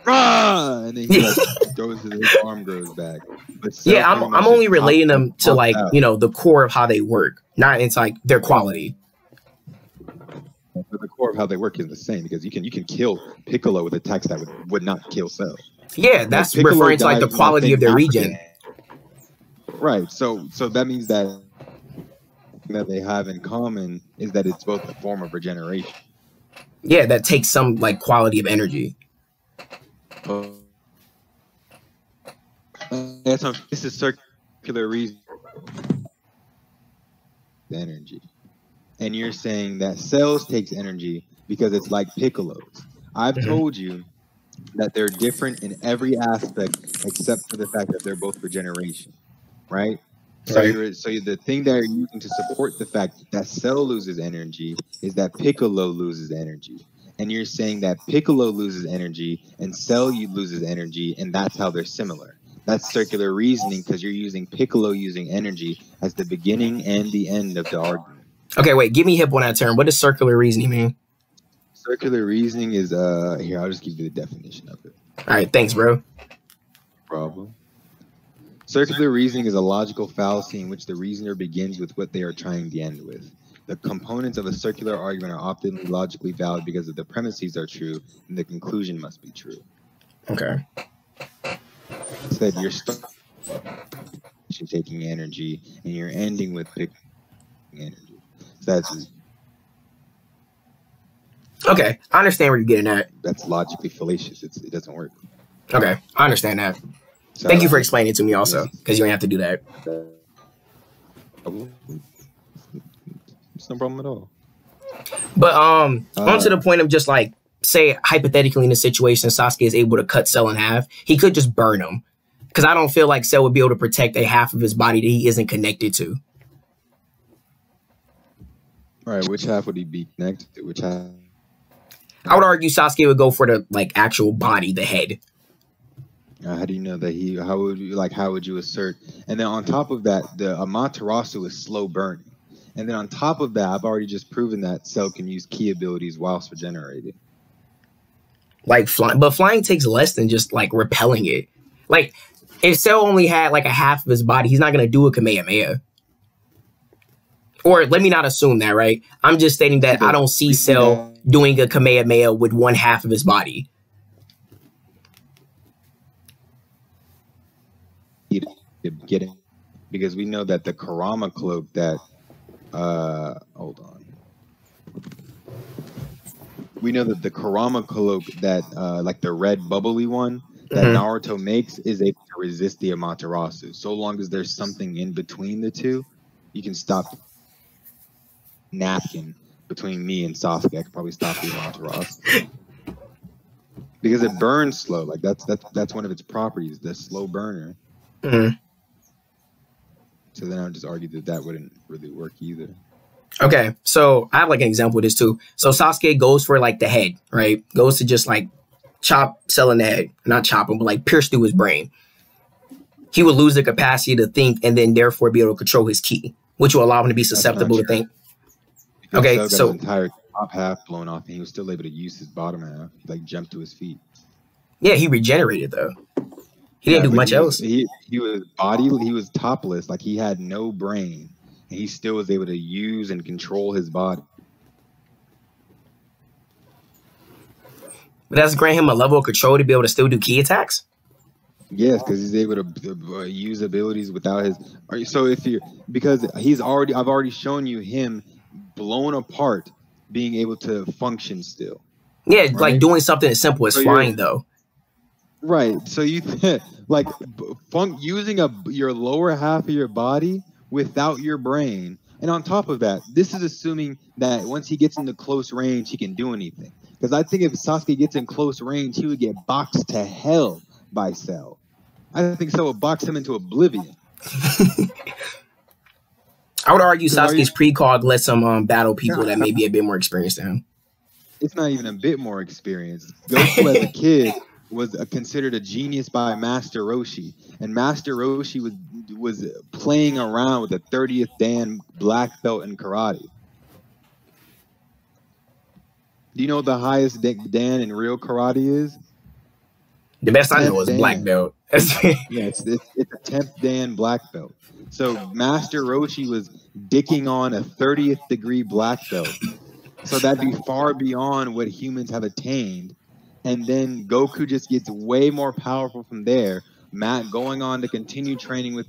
E: rah! And then he like, throws his arm grows back. But
D: yeah, I'm only relating them to like, you know, the core of how they work, not into like their quality.
E: But the core of how they work is the same because you can kill Piccolo with attacks that would not kill Cell.
D: Yeah, that's like referring to like the quality of their regen.
E: Right. So that means that they have in common is that it's both a form of regeneration.
D: Yeah, that takes some like quality of energy.
E: This is circular reason. Energy. And you're saying that Cells takes energy because it's like Piccolo's. I've told you that they're different in every aspect except for the fact that they're both regeneration, right? So the thing that you're using to support the fact that Cell loses energy is that Piccolo loses energy. And you're saying that Piccolo loses energy and Cell loses energy, and that's how they're similar. That's circular reasoning because you're using Piccolo using energy as the beginning and the end of the argument.
D: Okay, wait, give me hip on that term. What does circular reasoning mean?
E: Circular reasoning is here, I'll just give you the definition of it.
D: All right, thanks, bro.
E: Problem. Circular reasoning is a logical fallacy in which the reasoner begins with what they are trying to end with. The components of a circular argument are often logically valid because if the premises are true, then the conclusion must be true.
D: Okay.
E: Said you're taking energy and you're ending with picking energy. So that's
D: okay. I understand where you're getting at.
E: That's logically fallacious. It doesn't work.
D: Okay, I understand that.
E: So,
D: thank you for explaining it to me also, because you don't have to do that.
E: It's no problem at all.
D: But on to the point of just like, say hypothetically in a situation Sasuke is able to cut Cell in half, he could just burn him. Because I don't feel like Cell would be able to protect a half of his body that he isn't connected to.
E: All right, which half would he be connected to? Which half?
D: I would argue Sasuke would go for the like actual body, the head.
E: How do you know that he? How would you assert? And then on top of that, the Amaterasu is slow burning. And then on top of that, I've already just proven that Cell can use ki abilities whilst regenerating.
D: Like flying, but flying takes less than just like repelling it. Like if Cell only had like a half of his body, he's not gonna do a Kamehameha. Or let me not assume that, right? I'm just stating that I don't see Cell doing a Kamehameha with one half of his body.
E: Get it, because we know that the Kurama cloak that hold on, we know that the Kurama cloak that like the red bubbly one that Naruto makes is able to resist the Amaterasu. So long as there's something in between the two, you can stop napkin between me and Sasuke. I could probably stop the Amaterasu because it burns slow. Like that's one of its properties, the slow burner. So then I would just argue that that wouldn't really work either.
D: Okay, so I have like an example of this too. So Sasuke goes for like the head, right? Goes to just like chop Cell in the head. Not chop him, but like pierce through his brain. He would lose the capacity to think and then therefore be able to control his ki, which will allow him to be susceptible to think.
E: Because
D: okay,
E: Cell got
D: so
E: his entire top half blown off and he was still able to use his bottom half. He like jumped to his feet.
D: yeah, he regenerated though. He didn't do much else.
E: He was topless, like he had no brain, and he still was able to use and control his body.
D: But that's grant him a level of control to be able to still do ki attacks?
E: Yes, because he's able to use abilities without his. So if you because I've already shown you him blown apart, being able to function still.
D: Yeah,
E: right?
D: like doing something as simple as flying though.
E: Right. So you like using your lower half of your body without your brain. And on top of that, this is assuming that once he gets into close range, he can do anything. Because I think if Sasuke gets in close range, he would get boxed to hell by Cell. I think Cell would box him into oblivion.
D: I would argue Sasuke's precog lets him battle people that may be a bit more experienced than him.
E: It's not even a bit more experienced. Goku as a kid was considered a genius by Master Roshi, and Master Roshi was playing around with the 30th Dan black belt in karate. Do you know what the highest Dan in real karate is?
D: The best I know is black belt.
E: Yeah, it's a 10th Dan black belt. So Master Roshi was dicking on a 30th degree black belt. So that'd be far beyond what humans have attained. And then Goku just gets way more powerful from there. Matt going on to continue training with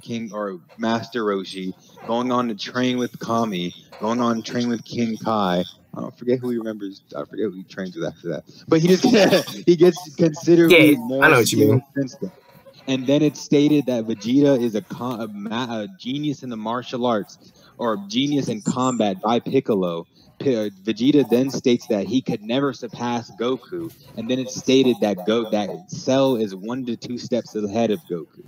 E: Master Roshi, going on to train with Kami, going on to train with King Kai. I don't forget who he remembers. I forget who he trains with after that. But he gets considerably more.
D: I know what you mean.
E: Since then. And then it's stated that Vegeta is a genius in the martial arts or genius in combat by Piccolo. Vegeta then states that he could never surpass Goku, and then it's stated that Cell is 1 to 2 steps ahead of Goku.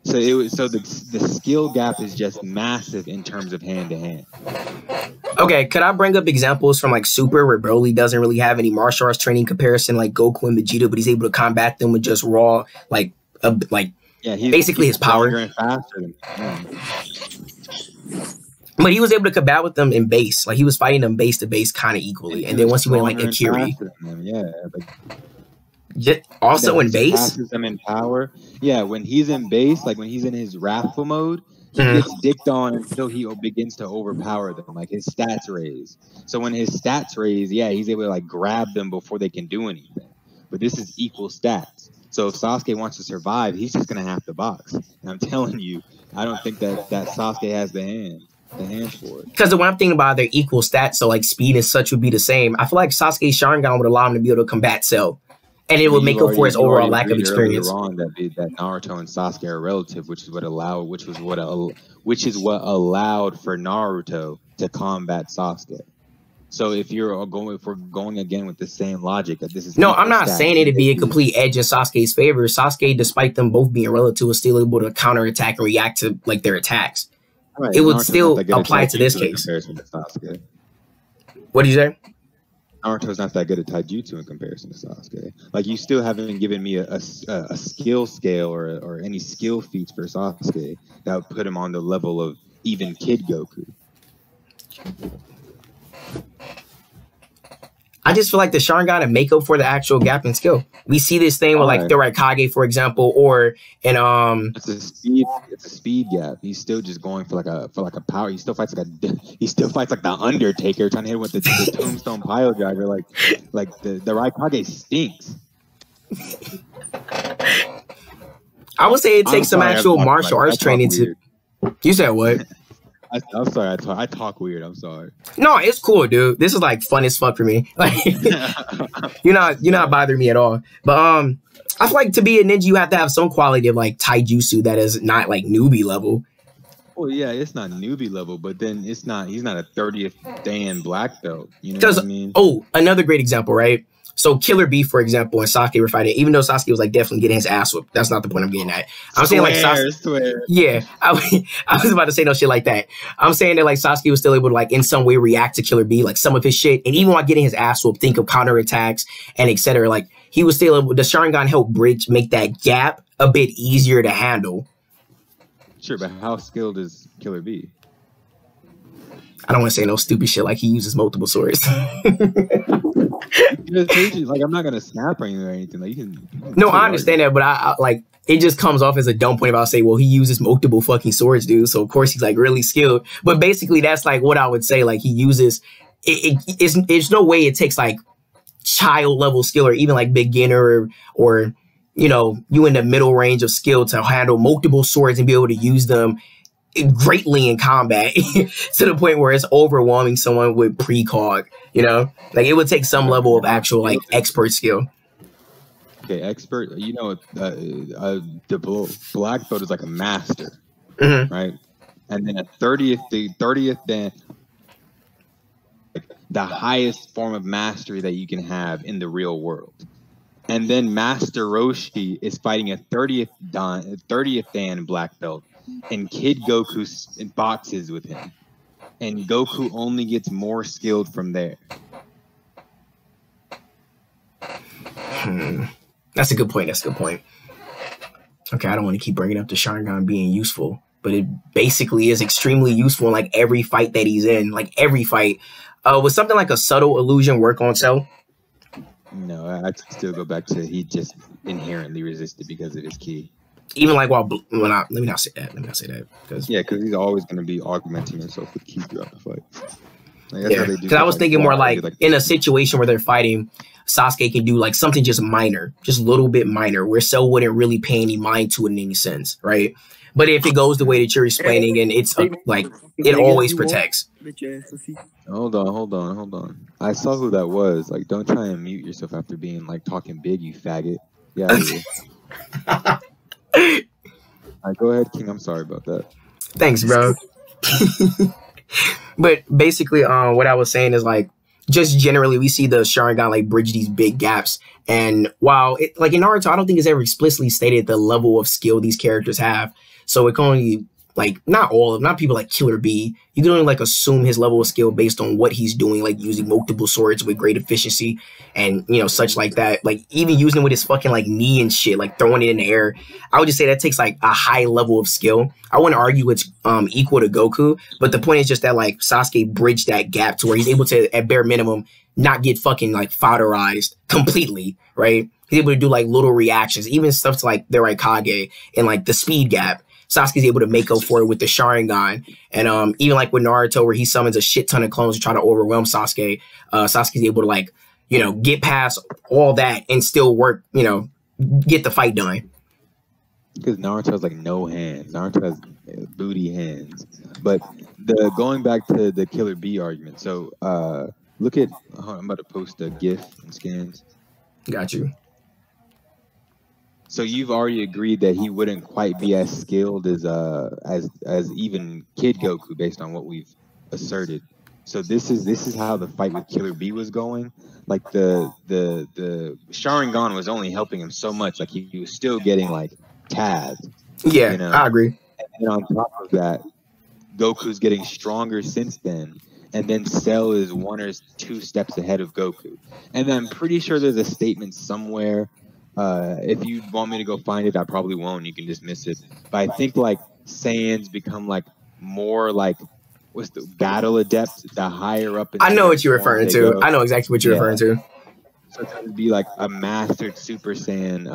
E: So the skill gap is just massive in terms of hand to hand.
D: Okay, could I bring up examples from like Super where Broly doesn't really have any martial arts training comparison like Goku and Vegeta, but he's able to combat them with just raw like
E: Yeah,
D: basically his power.
E: And faster than
D: But he was able to combat with them in base. Like he was fighting them base to base kind of equally. And then once he went like Akiri.
E: Yeah,
D: also in base?
E: Passes them in power. Yeah, when he's in base, like when he's in his wrathful mode, he gets dicked on until he begins to overpower them. Like his stats raise. So when his stats raise, yeah, he's able to like grab them before they can do anything. But this is equal stats. So if Sasuke wants to survive, he's just gonna have to box. And I'm telling you, I don't think that Sasuke has the hands for it. Because
D: when I'm thinking about their equal stats, so like speed and such would be the same. I feel like Sasuke's Sharingan would allow him to be able to combat Cell. And it would make up for his overall lack of experience.
E: Wrong that Naruto and Sasuke are relative, which is what allowed for Naruto to combat Sasuke. So if we're going again with the same logic that this is
D: I'm not saying it'd be a complete edge in Sasuke's favor. Sasuke, despite them both being relative, was still able to counterattack and react to like their attacks. Right. It would Naruto's still apply to this case. What did you say?
E: Naruto's not that good at taijutsu in comparison to Sasuke. Like, you still haven't given me a skill scale or any skill feats for Sasuke that would put him on the level of even Kid Goku.
D: I just feel like the Sharingan to make up for the actual gap in skill. We see this thing with like the Raikage, for example, or in
E: it's a speed gap. He's still just going for like a power. He still fights like the Undertaker, trying to hit with the Tombstone Pile Driver. Like the Raikage stinks.
D: I would say it takes some actual martial arts training to. You said what?
E: I'm sorry, I talk weird. I'm sorry.
D: No, it's cool, dude. This is like fun as fuck for me. Like, you're not bothering me at all. But I feel like to be a ninja, you have to have some quality of like taijutsu that is not like newbie level.
E: Well, yeah, it's not newbie level, but then he's not a 30th Dan black belt. You know what I mean?
D: Oh, another great example, right? So Killer Bee, for example, and Sasuke were fighting, even though Sasuke was like definitely getting his ass whooped. That's not the point I'm getting at. I'm saying like Sasuke. Yeah, I was about to say no shit like that. I'm saying that like Sasuke was still able to like in some way react to Killer Bee, like some of his shit, and even while getting his ass whooped, think of counterattacks and etc. Like he was still able. The Sharingan helped make that gap a bit easier to handle.
E: Sure, but how skilled is Killer Bee?
D: I don't want to say no stupid shit like he uses multiple swords.
E: Like, I'm not gonna snap on you or anything. Like, you can
D: no, I understand that, but I like it just comes off as a dumb point if I say, well, he uses multiple fucking swords, dude. So of course he's like really skilled. But basically, that's like what I would say. Like he uses it's no way it takes like child level skill or even like beginner or you know, you in the middle range of skill to handle multiple swords and be able to use them greatly in combat to the point where it's overwhelming someone with precog, you know? Like it would take some level of actual like expert skill.
E: Okay, expert, you know, the black belt is like a master, right? And then the 30th then the highest form of mastery that you can have in the real world. And then Master Roshi is fighting a 30th Dan black belt. And Kid Goku boxes with him. And Goku only gets more skilled from there.
D: That's a good point. Okay, I don't want to keep bringing up the Sharingan being useful, but it basically is extremely useful in like every fight that he's in. Like every fight. Would something like a subtle illusion work on Cell?
E: No, I still go back to he just inherently resisted because of his ki.
D: Even like let me not say that because
E: he's always going to be augmenting himself with ki throughout the fight. Like,
D: yeah, because I was thinking more like in a situation where they're fighting, Sasuke can do like something just minor, just a little bit minor, where Cell wouldn't really pay any mind to it in any sense, right? But if it goes the way that you're explaining, and it's like it always protects.
E: Hold on. I saw who that was. Like, don't try and mute yourself after being like talking big, you faggot. Yeah. All right, go ahead, King. I'm sorry about that.
D: Thanks, bro. But basically, what I was saying is like, just generally, we see the Sharingan like bridge these big gaps. And while it, like in Naruto, I don't think it's ever explicitly stated the level of skill these characters have. So it can only like not people like Killer B. You can only like assume his level of skill based on what he's doing, like using multiple swords with great efficiency and such like that. Like even using it with his fucking like knee and shit, like throwing it in the air. I would just say that takes like a high level of skill. I wouldn't argue it's equal to Goku, but the point is just that like Sasuke bridged that gap to where he's able to, at bare minimum, not get fucking like fodderized completely, right? He's able to do like little reactions, even stuff to like the Raikage and like the speed gap. Sasuke's able to make up for it with the Sharingan. And even like with Naruto, where he summons a shit ton of clones to try to overwhelm Sasuke, Sasuke's able to like, get past all that and still work, get the fight done.
E: Because Naruto has like no hands. Naruto has booty hands. But going back to the Killer B argument. So look at, I'm about to post a GIF and scans.
D: Got you.
E: So you've already agreed that he wouldn't quite be as skilled as even Kid Goku based on what we've asserted. So this is how the fight with Killer B was going. Like the Sharingan was only helping him so much. Like he was still getting like tagged.
D: Yeah, I agree.
E: And on top of that, Goku's getting stronger since then. And then Cell is 1 or 2 steps ahead of Goku. And I'm pretty sure there's a statement somewhere. If you want me to go find it, I probably won't. You can dismiss it. But I think like Saiyans become like more like what's the battle adept, the higher up.
D: I know what you're referring to. I know exactly what you're referring to.
E: So it would be like a mastered Super Saiyan,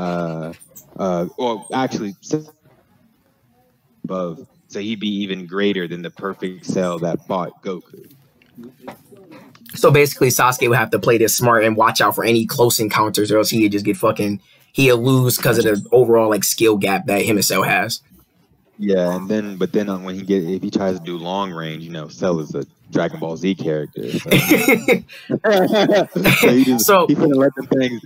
E: or actually above. So he'd be even greater than the perfect Cell that fought Goku.
D: So basically, Sasuke would have to play this smart and watch out for any close encounters, or else he'd just get fucking. He'll lose because of the overall like skill gap that him and Cell has.
E: Yeah, and then when if he tries to do long range, Cell is a Dragon Ball Z character. So, he's gonna let the things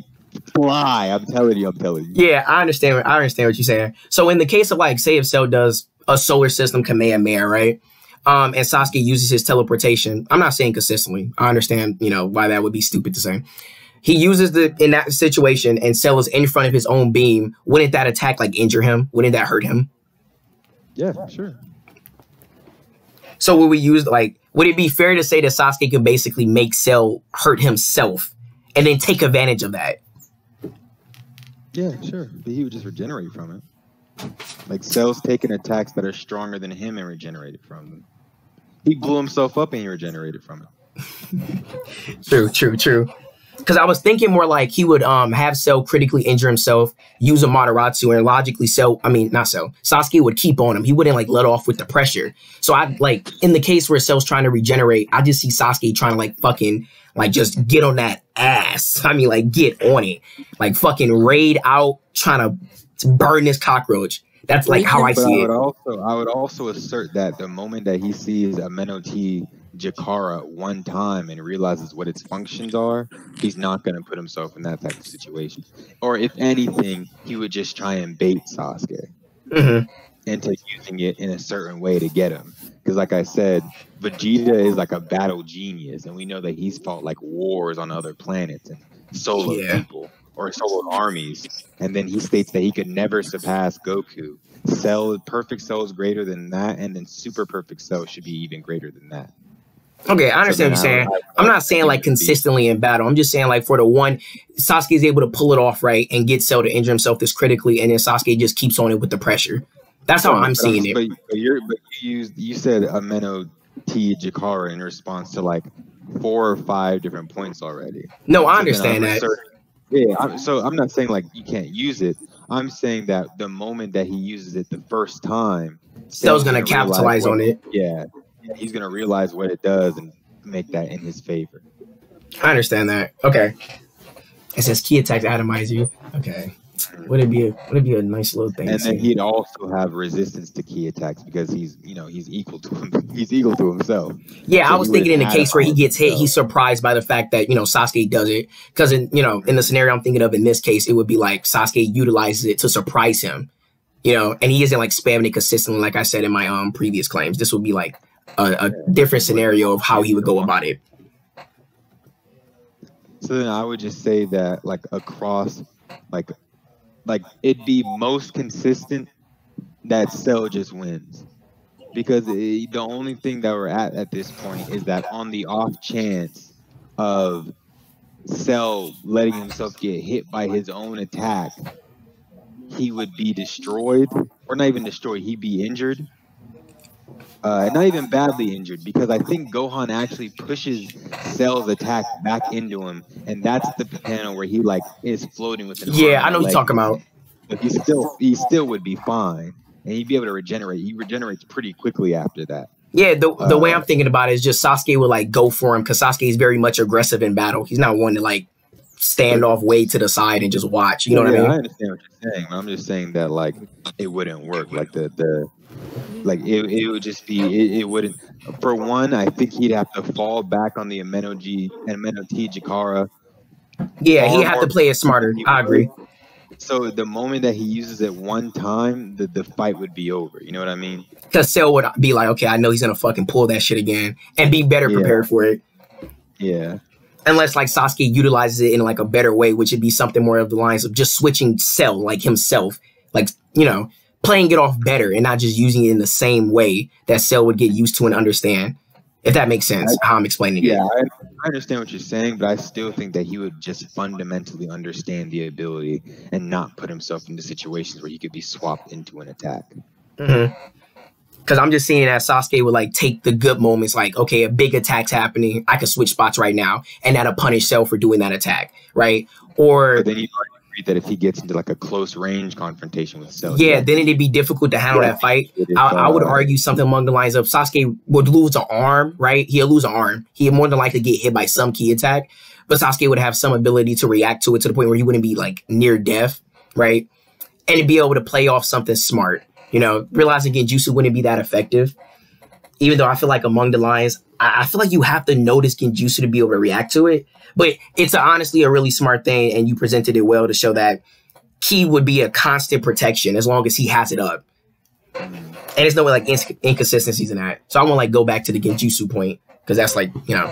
E: fly. I'm telling you.
D: Yeah, I understand what you're saying. So in the case of like, say if Cell does a solar system Kamehameha, right? And Sasuke uses his teleportation. I'm not saying consistently. I understand, why that would be stupid to say. He uses in that situation and Cell is in front of his own beam. Wouldn't that attack like injure him? Wouldn't that hurt him?
E: Yeah, sure.
D: So would would it be fair to say that Sasuke could basically make Cell hurt himself and then take advantage of that?
E: Yeah, sure. But he would just regenerate from it. Like Cell's taking attacks that are stronger than him and regenerated from them. He blew himself up and he regenerated from it.
D: True. Because I was thinking more like he would have Cell critically injure himself, use a Mataratsu, and logically Sasuke would keep on him. He wouldn't like let off with the pressure. So I like in the case where Cell's trying to regenerate, I just see Sasuke trying to like fucking like just get on that ass. I mean like get on it. Like fucking raid out, trying to burn this cockroach. That's like how I see it.
E: I would also assert that the moment that he sees a Menoti Jakara one time and realizes what its functions are, he's not going to put himself in that type of situation. Or if anything, he would just try and bait Sasuke into using it in a certain way to get him. Because like I said, Vegeta is like a battle genius, and we know that he's fought like wars on other planets and solo people or solo armies. And then he states that he could never surpass Goku. Perfect Cell is greater than that, and then Super Perfect Cell should be even greater than that.
D: Okay, I understand what you're saying. I'm not saying like consistently in battle. I'm just saying like for the one, Sasuke is able to pull it off right and get Cell to injure himself this critically, and then Sasuke just keeps on it with the pressure. That's how I'm seeing it.
E: But you said Ameno T Jakara in response to like 4 or 5 different points already.
D: No, I understand that.
E: So I'm not saying like you can't use it. I'm saying that the moment that he uses it the first time,
D: Cell's gonna capitalize on it.
E: Yeah, he's gonna realize what it does and make that in his favor.
D: I understand that. Okay. It says key attacks atomize you. Okay. Would it be a nice little thing?
E: And then he'd also have resistance to key attacks because he's equal to him. He's equal to himself.
D: Yeah, so I was thinking in the case where he gets hit, he's surprised by the fact that Sasuke does it. Because in the scenario I'm thinking of in this case, it would be like Sasuke utilizes it to surprise him. And he isn't like spamming it consistently, like I said in my previous claims. This would be like a different scenario of how he would go about it.
E: So then I would just say that like across like it'd be most consistent that Cell just wins. because the only thing that we're at this point is that on the off chance of Cell letting himself get hit by his own attack, he would be destroyed, or not even destroyed, he'd be injured. Not even badly injured, because I think Gohan actually pushes Cell's attack back into him, and that's the panel where he like is floating with an
D: Yeah,
E: arm
D: I know what you're talking about.
E: But he still would be fine, and he'd be able to regenerate. He regenerates pretty quickly after that.
D: Yeah, the way I'm thinking about it is just Sasuke would like go for him, because Sasuke is very much aggressive in battle. He's not one to like stand off way to the side and just watch. You know what I mean?
E: I understand what you're saying. I'm just saying that like it wouldn't work. Like like it would just be it wouldn't. For one, I think he'd have to fall back on the Ameno T Jakara.
D: Yeah, he'd have to play it smarter. I agree.
E: So the moment that he uses it one time, the fight would be over. You know what I mean?
D: Because Cell would be like, okay, I know he's gonna fucking pull that shit again, and be better prepared for it.
E: Yeah.
D: Unless like Sasuke utilizes it in like a better way, which would be something more of the lines of just switching Cell, like himself, like, you know, playing it off better and not just using it in the same way that Cell would get used to and understand. If that makes sense, how I'm explaining it.
E: Yeah, I understand what you're saying, but I still think that he would just fundamentally understand the ability and not put himself into situations where he could be swapped into an attack.
D: Because I'm just seeing that Sasuke would like take the good moments, like, okay, a big attack's happening, I can switch spots right now, and that'll punish Cell for doing that attack, right? Or
E: but then you agree that if he gets into like a close range confrontation with Cell,
D: yeah, then it'd be difficult to handle that fight. I would argue something along the lines of Sasuke would lose an arm, right? He'll lose an arm. He'd more than likely get hit by some key attack, but Sasuke would have some ability to react to it to the point where he wouldn't be like near death, right? And be able to play off something smart. You know, realizing Genjutsu wouldn't be that effective. Even though I feel like among the lines, I feel like you have to notice Genjutsu to be able to react to it. But it's honestly a really smart thing, and you presented it well to show that Ki would be a constant protection as long as he has it up. And there's no way like inconsistencies in that. So I want to like go back to the Genjutsu point, because that's like, you know.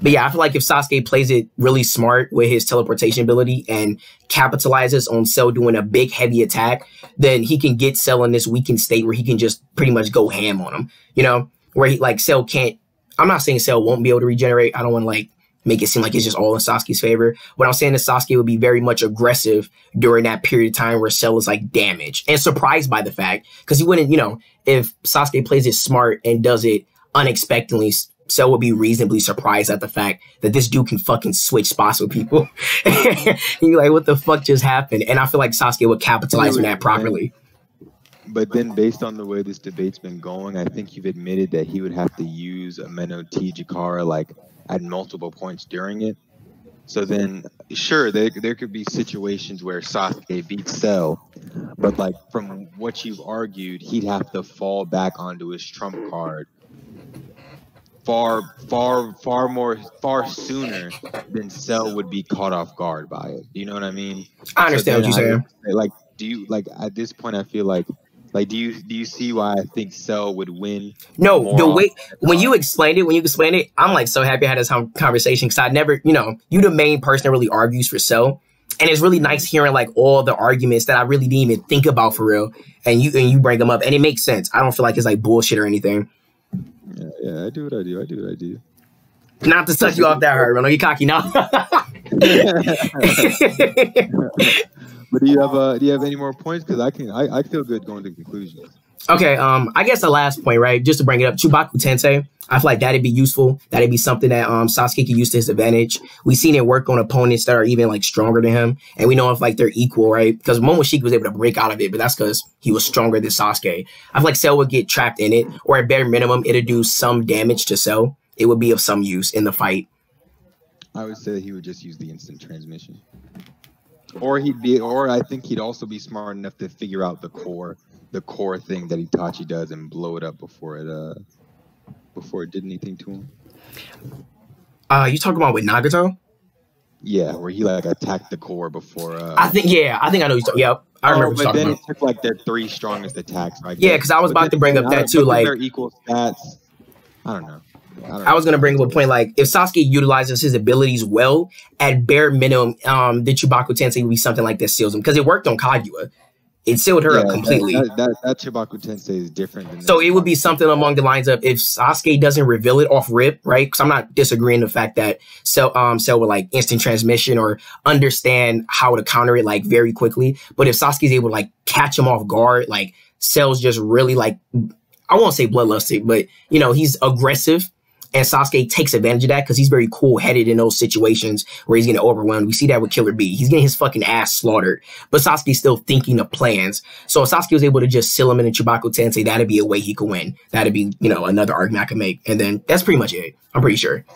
D: But yeah, I feel like if Sasuke plays it really smart with his teleportation ability and capitalizes on Cell doing a big heavy attack, then he can get Cell in this weakened state where he can just pretty much go ham on him, you know, where he like Cell can't. I'm not saying Cell won't be able to regenerate. I don't want to like make it seem like it's just all in Sasuke's favor. What I'm saying is Sasuke would be very much aggressive during that period of time where Cell is like damaged and surprised by the fact, because he wouldn't, you know, if Sasuke plays it smart and does it unexpectedly, Cell would be reasonably surprised at the fact that this dude can fucking switch spots with people. You're like, what the fuck just happened? And I feel like Sasuke would capitalize on that properly.
E: But then based on the way this debate's been going, I think you've admitted that he would have to use Ameno T Jakara like at multiple points during it. So then, sure, there could be situations where Sasuke beats Cell, but like from what you've argued, he'd have to fall back onto his trump card far sooner than Cell would be caught off guard by it. You know what I mean?
D: I understand what you're saying.
E: Like, do you like at this point? I feel like do you see why I think Cell would win?
D: No, the way when you explained it, I'm like so happy I had this conversation, because I never, you know, you the main person that really argues for Cell, and it's really nice hearing like all the arguments that I really didn't even think about for real, and you bring them up, and it makes sense. I don't feel like it's like bullshit or anything.
E: Yeah, I do what I do.
D: Not to touch you off that hard, Ronald. You cocky now.
E: But do you have any more points? Because I feel good going to conclusions.
D: Okay, I guess the last point, right? Just to bring it up, Chubaku Tensei. I feel like that'd be useful. That'd be something that Sasuke could use to his advantage. We've seen it work on opponents that are even like stronger than him, and we know if like they're equal, right? Because Momoshiki was able to break out of it, but that's because he was stronger than Sasuke. I feel like Cell would get trapped in it, or at bare minimum, it'd do some damage to Cell. It would be of some use in the fight.
E: I would say he would just use the instant transmission, or I think he'd also be smart enough to figure out the core thing that Itachi does and blow it up before it did anything to him.
D: You talking about with Nagato?
E: Yeah, where he like attacked the core before.
D: I think I know you. Yep, I remember.
E: But then it took like their 3 strongest attacks. Right?
D: Yeah, because I was about to bring up that too. Like
E: they're equal stats. I don't know.
D: I was gonna bring up a point like if Sasuke utilizes his abilities well, at bare minimum, the Chubaku Tensei would be something like that seals him, because it worked on Kaguya. it sealed her up completely.
E: That Chibaku Tensei is different than
D: so it would be something along the lines of if Sasuke doesn't reveal it off rip, right? Because I'm not disagreeing the fact that Cell would like instant transmission or understand how to counter it like very quickly. But if Sasuke's able to like catch him off guard, like Cell's just really like, I won't say bloodlusted, but you know, he's aggressive. And Sasuke takes advantage of that because he's very cool-headed in those situations where he's getting overwhelmed. We see that with Killer Bee. He's getting his fucking ass slaughtered. But Sasuke's still thinking of plans. So if Sasuke was able to just seal him in a Chibaku Tensei, that'd be a way he could win. That'd be, you know, another argument I could make. And then that's pretty much it. I'm pretty sure.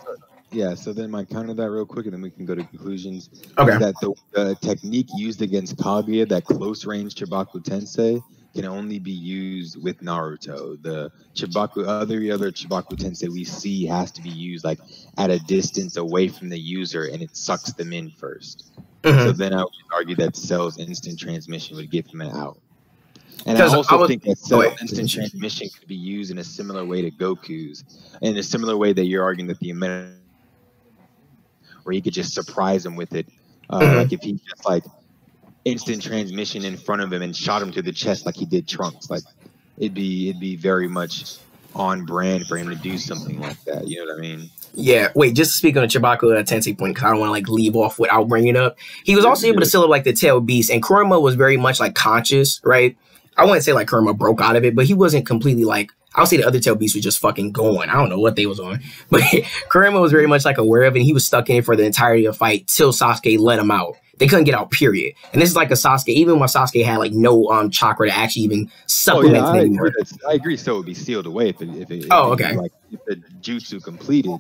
E: Yeah, so then my counter that real quick, and then we can go to conclusions.
D: Okay.
E: That the technique used against Kaguya, that close-range Chibaku Tensei, can only be used with Naruto. The other Chibaku Tensei we see has to be used like at a distance away from the user, and it sucks them in first. So then I would argue that Cell's instant transmission would give him an out. And I also think that Cell's instant transmission could be used in a similar way to Goku's, in a similar way that you're arguing that the Ameno, where he could just surprise him with it. Like if he just like instant transmission in front of him and shot him to the chest like he did Trunks. Like it'd be very much on brand for him to do something like that. You know what I mean?
D: Yeah. Wait, just to speak on the Chibaku Tensei point, because I don't want to like leave off without bringing it up. He was also able to seal up like the tail beast, and Kurama was very much like conscious, right? I wouldn't say like Kurama broke out of it, but he wasn't completely like, I would say the other tail beast was just fucking going. I don't know what they was on, but Kurama was very much like aware of it. And he was stuck in it for the entirety of the fight till Sasuke let him out. They couldn't get out, period. And this is like a Sasuke, even when Sasuke had like no chakra to actually even supplement it anymore.
E: I agree. So it would be sealed away if the jutsu completed.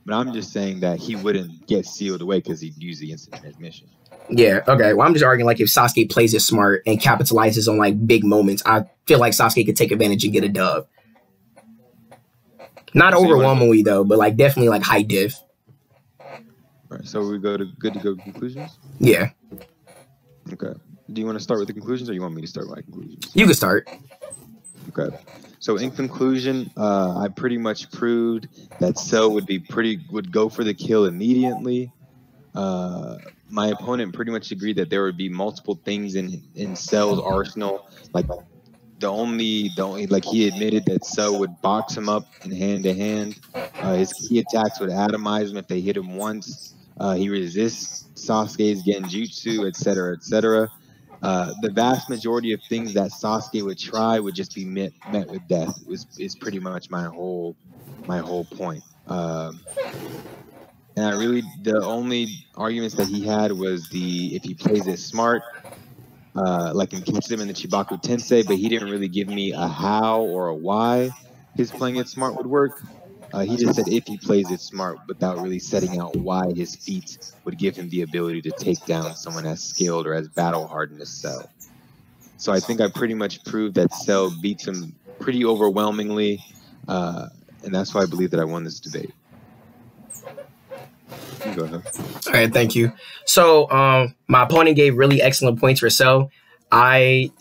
E: But I'm just saying that he wouldn't get sealed away because he'd use the instant transmission.
D: Yeah, okay. Well, I'm just arguing like if Sasuke plays it smart and capitalizes on like big moments, I feel like Sasuke could take advantage and get a dub. Not overwhelmingly though, but like definitely like high diff.
E: All right, so we good to go conclusions?
D: Yeah.
E: Okay. Do you want to start with the conclusions, or you want me to start with my conclusions?
D: You can start.
E: Okay. So in conclusion, I pretty much proved that Cell would go for the kill immediately. My opponent pretty much agreed that there would be multiple things in Cell's arsenal, like the only like he admitted that Cell would box him up in hand to hand. His key attacks would atomize him if they hit him once. He resists Sasuke's genjutsu, etc., etc. The vast majority of things that Sasuke would try would just be met with death. Is pretty much my whole point. And the only arguments that he had was if he plays it smart, like and catches him in the Chibaku Tensei, but he didn't really give me a how or a why his playing it smart would work. He just said if he plays it smart without really setting out why his feats would give him the ability to take down someone as skilled or as battle-hardened as Cell. So I think I pretty much proved that Cell beats him pretty overwhelmingly, and that's why I believe that I won this debate. Go ahead.
D: All right, thank you. So my opponent gave really excellent points for Cell. I'm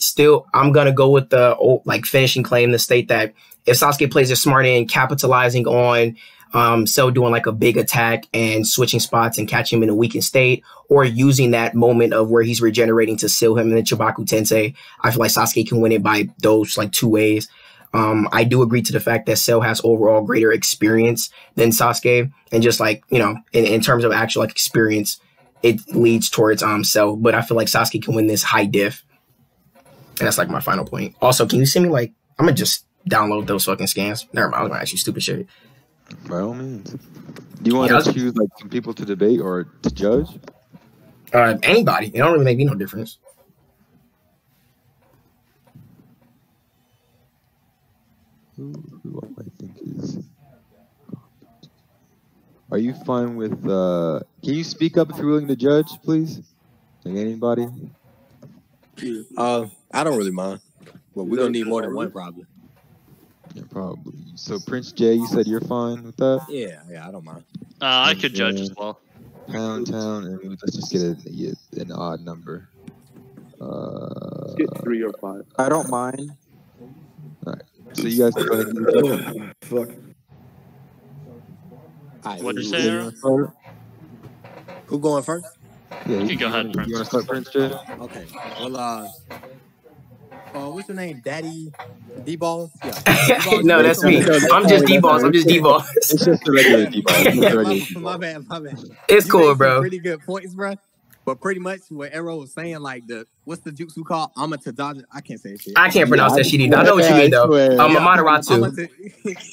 D: gonna go with the finishing claim to state that if Sasuke plays it smart and capitalizing on Cell doing like a big attack and switching spots and catching him in a weakened state, or using that moment of where he's regenerating to seal him in the Chibaku Tensei, I feel like Sasuke can win it by those like two ways. I do agree to the fact that Cell has overall greater experience than Sasuke, and just like, you know, in terms of actual like experience, it leads towards Cell. But I feel like Sasuke can win this high diff, and that's like my final point. Also, can you send me like, I'm gonna just download those fucking scans. Never mind, I was gonna ask you stupid shit.
E: By all means. Do you want to choose like some people to debate or to judge?
D: Anybody. It don't really make me no difference.
E: Who I think is... Are you fine with... Can you speak up if you're willing to judge, please? Like anybody?
F: I don't really mind. Well, we're going to need more than one, probably.
E: Yeah, probably. So, Prince J, you said you're fine with that?
F: Yeah, I don't mind.
G: I could judge as well.
E: Pound Town, and let's just get an odd number.
A: Let's get 3 or 5.
C: I don't mind.
E: All right. So you guys go ahead and
C: Fuck.
F: Right,
G: What'd you say, Aaron?
F: Who going first?
E: Yeah,
G: You can go ahead, Prince.
E: You want to start, Prince J?
F: Okay. Well,
H: what's your name? Daddy D-Balls? Yeah.
D: No, that's me. I'm just D-Balls. I'm just D-Balls.
E: It's just a regular D-ball.
H: My bad.
D: It's
H: You
D: cool,
H: made some
D: bro.
H: pretty good points, bro. But pretty much what Arrow was saying, like what's the jutsu called? Amatadaji. I can't say shit.
D: I can't pronounce that shit either. I know what you mean, though. Amaterasu.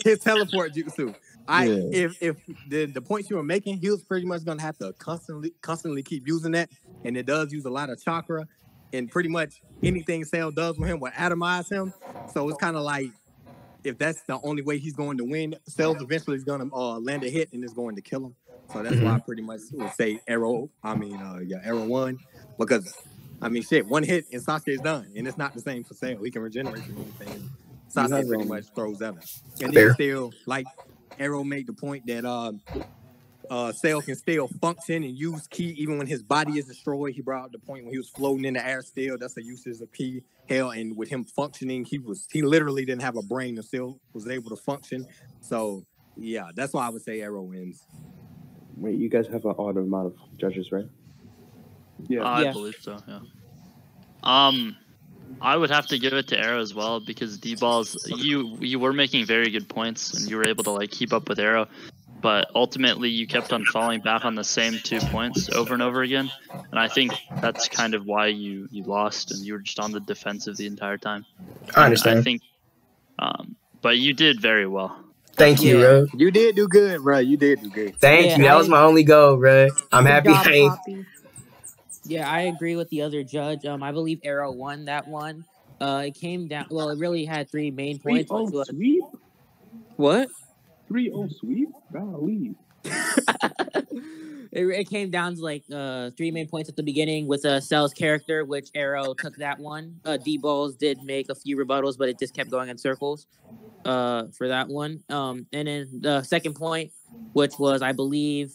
H: His teleport jutsu. If the points you were making, he was pretty much gonna have to constantly keep using that, and it does use a lot of chakra, and pretty much anything Cell does with him will atomize him. So it's kind of like if that's the only way he's going to win, Cell's eventually is gonna land a hit and it's going to kill him. So that's why I pretty much would say Arrow. Arrow 1, because shit, one hit and Sasuke's done, and it's not the same for Cell. He can regenerate from anything. Sasuke pretty much throws at him, and then still like. Arrow made the point that Cell can still function and use ki even when his body is destroyed. He brought up the point when he was floating in the air still. That's the uses of ki. Hell, and with him functioning, he literally didn't have a brain and still was able to function. So yeah, that's why I would say Arrow wins.
A: Wait, you guys have an odd amount of judges, right?
G: Yeah, I believe so. Yeah. I would have to give it to Arrow as well because D-Balls, you were making very good points and you were able to like keep up with Arrow, but ultimately you kept on falling back on the same 2 points over and over again, and I think that's kind of why you lost and you were just on the defensive the entire time.
D: I understand.
G: I think, but you did very well.
D: Thank you, bro.
H: You did do good, bro. You did do good.
D: Thank you. That was my only goal, bro. I'm happy.
I: Yeah, I agree with the other judge. I believe Arrow won that one. It came down. Well, it really had 3 main points.
A: 3-0 sweep.
I: What?
A: 3-0 sweep. Golly.
I: It came down to like 3 main points at the beginning with Cell's character, which Arrow took that one. D-Balls did make a few rebuttals, but it just kept going in circles for that one. And then the second point, which was, I believe,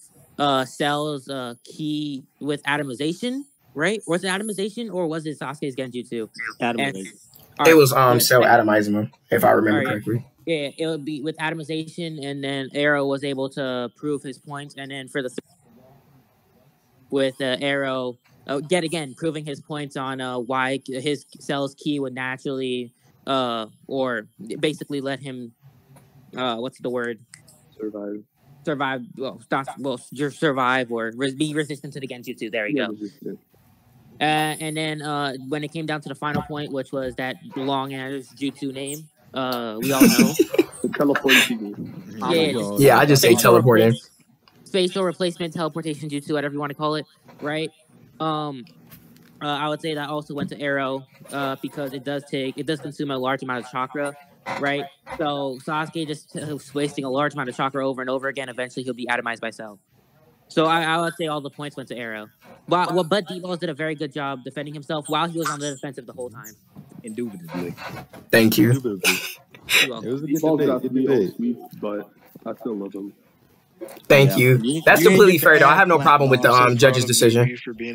I: Cell's key with atomization, right? Was it atomization or was it Sasuke's Genjutsu?
H: Atomization.
D: It was Cell atomizing him, if I remember correctly.
I: Yeah, it would be with atomization, and then Arrow was able to prove his points, and then for the with Arrow yet again proving his points on why his Cell's key would naturally or basically let him what's the word? Survive, survive or be resistant to the Genjutsu. There you go. And then when it came down to the final point, which was that long ass jutsu name, we all know.
A: The teleporting.
D: Yeah, I just say teleporting.
I: Spatial replacement, teleportation jutsu, whatever you want to call it, right? I would say that also went to Arrow because it does consume a large amount of chakra. Right, so Sasuke just wasting a large amount of chakra over and over again. Eventually, he'll be atomized by Cell. So I would say all the points went to Arrow. But D-Balls did a very good job defending himself while he was on the defensive the whole time.
H: Indubitably.
D: Thank you.
E: It was a good debate.
A: But I still love him.
D: Thank you. That's completely fair, though. I have no problem with the judge's decision.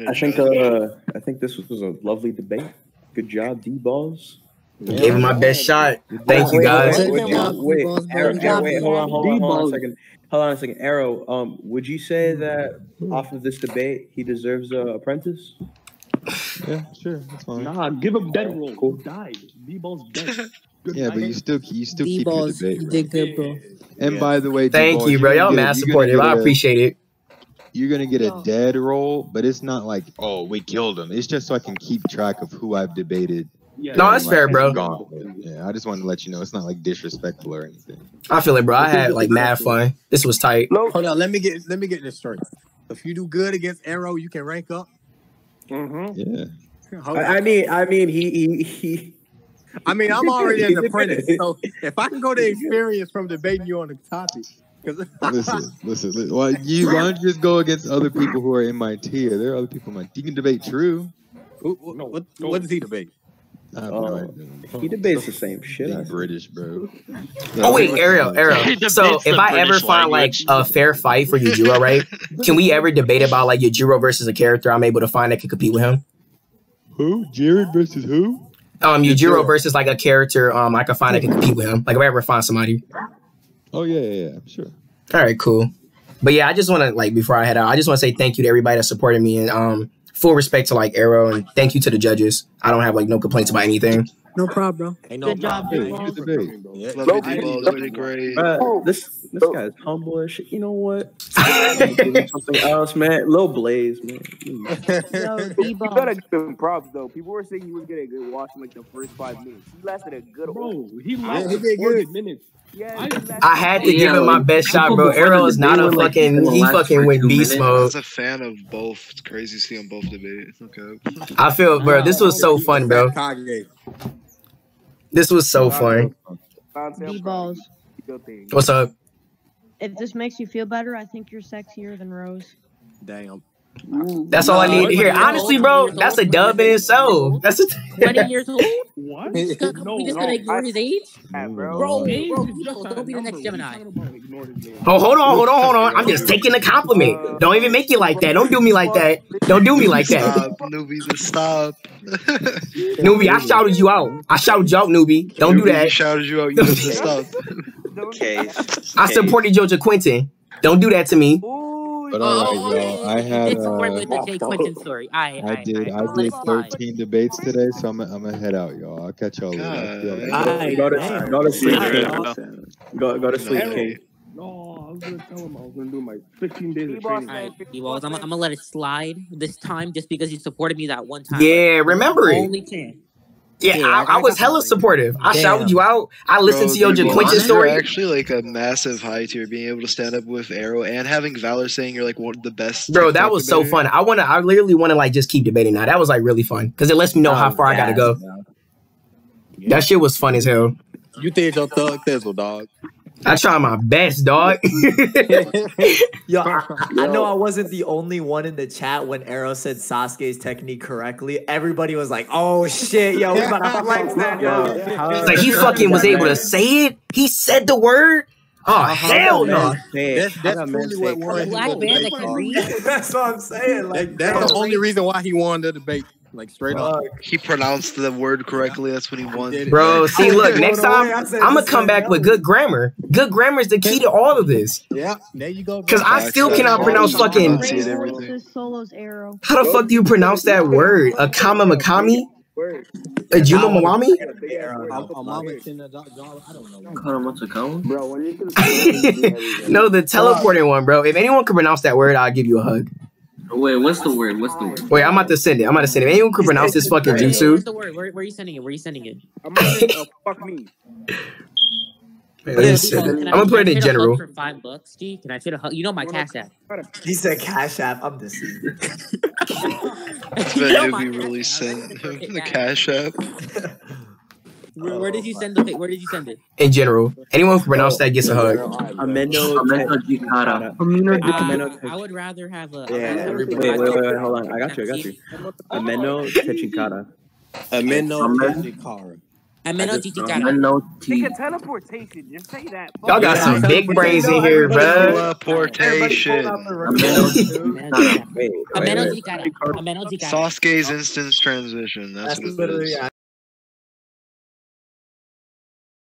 A: I think this was a lovely debate. Good job, D-Balls.
D: Gave him my best shot. Thank you, guys.
A: Wait, hold on a second. Hold on a second. Arrow, would you say that off of this debate, he deserves an apprentice?
E: Yeah, sure. That's fine.
A: Nah, give him dead roll. Cool. Died. D-Ball's dead.
E: Yeah, but you still keep the debate.
B: You did good, bro.
E: And by the way,
D: thank you, bro. Y'all mad supportive. I appreciate it.
E: You're gonna get a dead roll, but it's not like, oh, we killed him. It's just so I can keep track of who I've debated.
A: Yeah,
D: no, that's fair, bro.
E: Yeah, I just wanted to let you know it's not like disrespectful or anything.
D: I feel it, bro. I had like mad fun. This was tight.
H: Hold on, let me get this straight. If you do good against Arrow, you can rank up.
E: Yeah.
A: I mean, he.
H: I mean, I'm already an apprentice, so if I can go to experience from debating you on the topic.
E: Listen. Why don't you just go against other people who are in my tier? There are other people in my tier. You can debate True.
H: What does he debate?
A: He debates the same shit.
E: He's British, bro.
D: Oh wait, Arrow. So if I ever find like a fair fight for Yujiro, right? Can we ever debate about like Yujiro versus a character I'm able to find that can compete with him?
E: Who? Jared versus who?
D: Yujiro versus like a character I can find that can compete with him. Like if I ever find somebody.
E: Oh yeah, sure.
D: All right, cool. But yeah, I just want to like before I head out, I just want to say thank you to everybody that supported me and full respect to like Arrow and thank you to the judges. I don't have like no complaints about anything.
H: No problem, bro.
J: Ain't no
B: Good job,
J: problem.
B: D-Ball.
K: Good debate.
H: Yeah,
L: Love you, D-Ball. Pretty great.
A: This guy's humble as shit. You know what? Give him something else, man. Lil Blaze, man.
B: Yo,
L: You
B: D-Ball.
L: gotta give him props though. People were saying he was getting a good watch in like the first 5 minutes. He lasted a good.
C: Bro, he
H: Yeah,
C: lasted
H: he did
C: 40
H: good.
C: minutes.
L: Yeah, he lasted-
D: I had to give him my best shot, bro. Arrow is not a fucking. He fucking went beast
L: I
D: mode.
L: was a fan of both. It's crazy to see them both debate. Okay.
D: I feel, bro. This was so fun, bro.
H: Kage.
D: This was so fun.
B: D-Balls.
D: What's up?
B: If this makes you feel better, I think you're sexier than Rose.
H: Damn.
D: That's all I need to hear. Honestly, bro, that's a dub in itself. That's a
I: 20 years old?
C: What?
I: We just gonna ignore his age? Bro,
C: Age
I: bro,
C: is just a
I: don't be the next
C: number.
I: Gemini.
C: We talking about ignoring his name.
D: Oh, hold on. I'm just taking the compliment. Don't even make it like that. Don't do me like that. Don't do me like that.
L: Stop, newbie. Stop.
D: Newbie, I shouted you out. Newbie. Don't do
L: Newbie,
D: that.
L: shouted you out. You need to stop.
A: Okay.
D: I supported Georgia Quentin. Don't do that to me.
K: But all right, y'all. I had
I: It's support with the Jay Quentin story.
K: I did 13 debates today, so I'm gonna head out, y'all. I'll catch y'all later.
A: Go to sleep, King. Go to sleep, King.
C: No, I was gonna tell him I was gonna do my 15 days of training.
I: Alright, D-Balls, I'm gonna let it slide this time just because you supported me that one time.
D: Yeah, remember it.
I: Only chance.
D: Yeah, I was hella supportive. I shouted you out. I listened to your Quentin story.
L: You're actually like a massive high tier, being able to stand up with Arrow and having Valor saying you're like one of the best.
D: Bro, that was so fun. I literally want to like just keep debating now. That was like really fun because it lets me know how far I gotta go. That shit was fun as hell.
H: You did your thug thizzle, dog.
D: I tried my best, dog.
J: Yo, I know I wasn't the only one in the chat when Arrow said Sasuke's technique correctly. Everybody was like, "Oh shit, yo, we about to flex that."
D: Like he fucking was able to say it. He said the word. Oh hell no!
H: That's truly what won.
I: Black man that can read.
J: That's what I'm saying. Like
H: That's the only reason why he won the debate. Like straight up.
L: He pronounced the word correctly. That's what he won.
D: Bro, see, look, next time I'm gonna come back with good grammar. Good grammar is the key to all of this.
H: Yeah, there you go.
D: Because I still cannot pronounce fucking.
B: Solo's Arrow.
D: How the fuck do you pronounce that word? A kama makami? A Juma Mawami?
L: Bro, when you
D: No, the teleporting one, bro. If anyone can pronounce that word, I'll give you a hug.
M: Wait, what's the word? What's the word?
D: Wait, I'm about to send it. If anyone can pronounce this fucking jutsu.
I: What's the word? Where are you sending it? Where are you sending it?
L: I'm gonna fuck me.
D: Wait, let me send it. I'm gonna put it in general.
I: For $5, G. Can I fit a hug? You know my Cash App.
J: he said Cash App. I'm deceived.
L: That's when Newbie really sent the Cash App.
I: Where did you send the? Where did you send it?
D: In general, anyone who can pronounce that gets a hug.
A: Ameno Jikara.
I: I would rather have a.
A: Wait, hold on. I got you. Ameno Techikara.
H: Ameno Techikara.
I: Ameno Techikara.
L: Take a teleportation. Just say that.
D: Y'all got some big brains in here, bro.
L: Teleportation.
I: Ameno Techikara.
L: Sasuke's instance transition. That's what it is.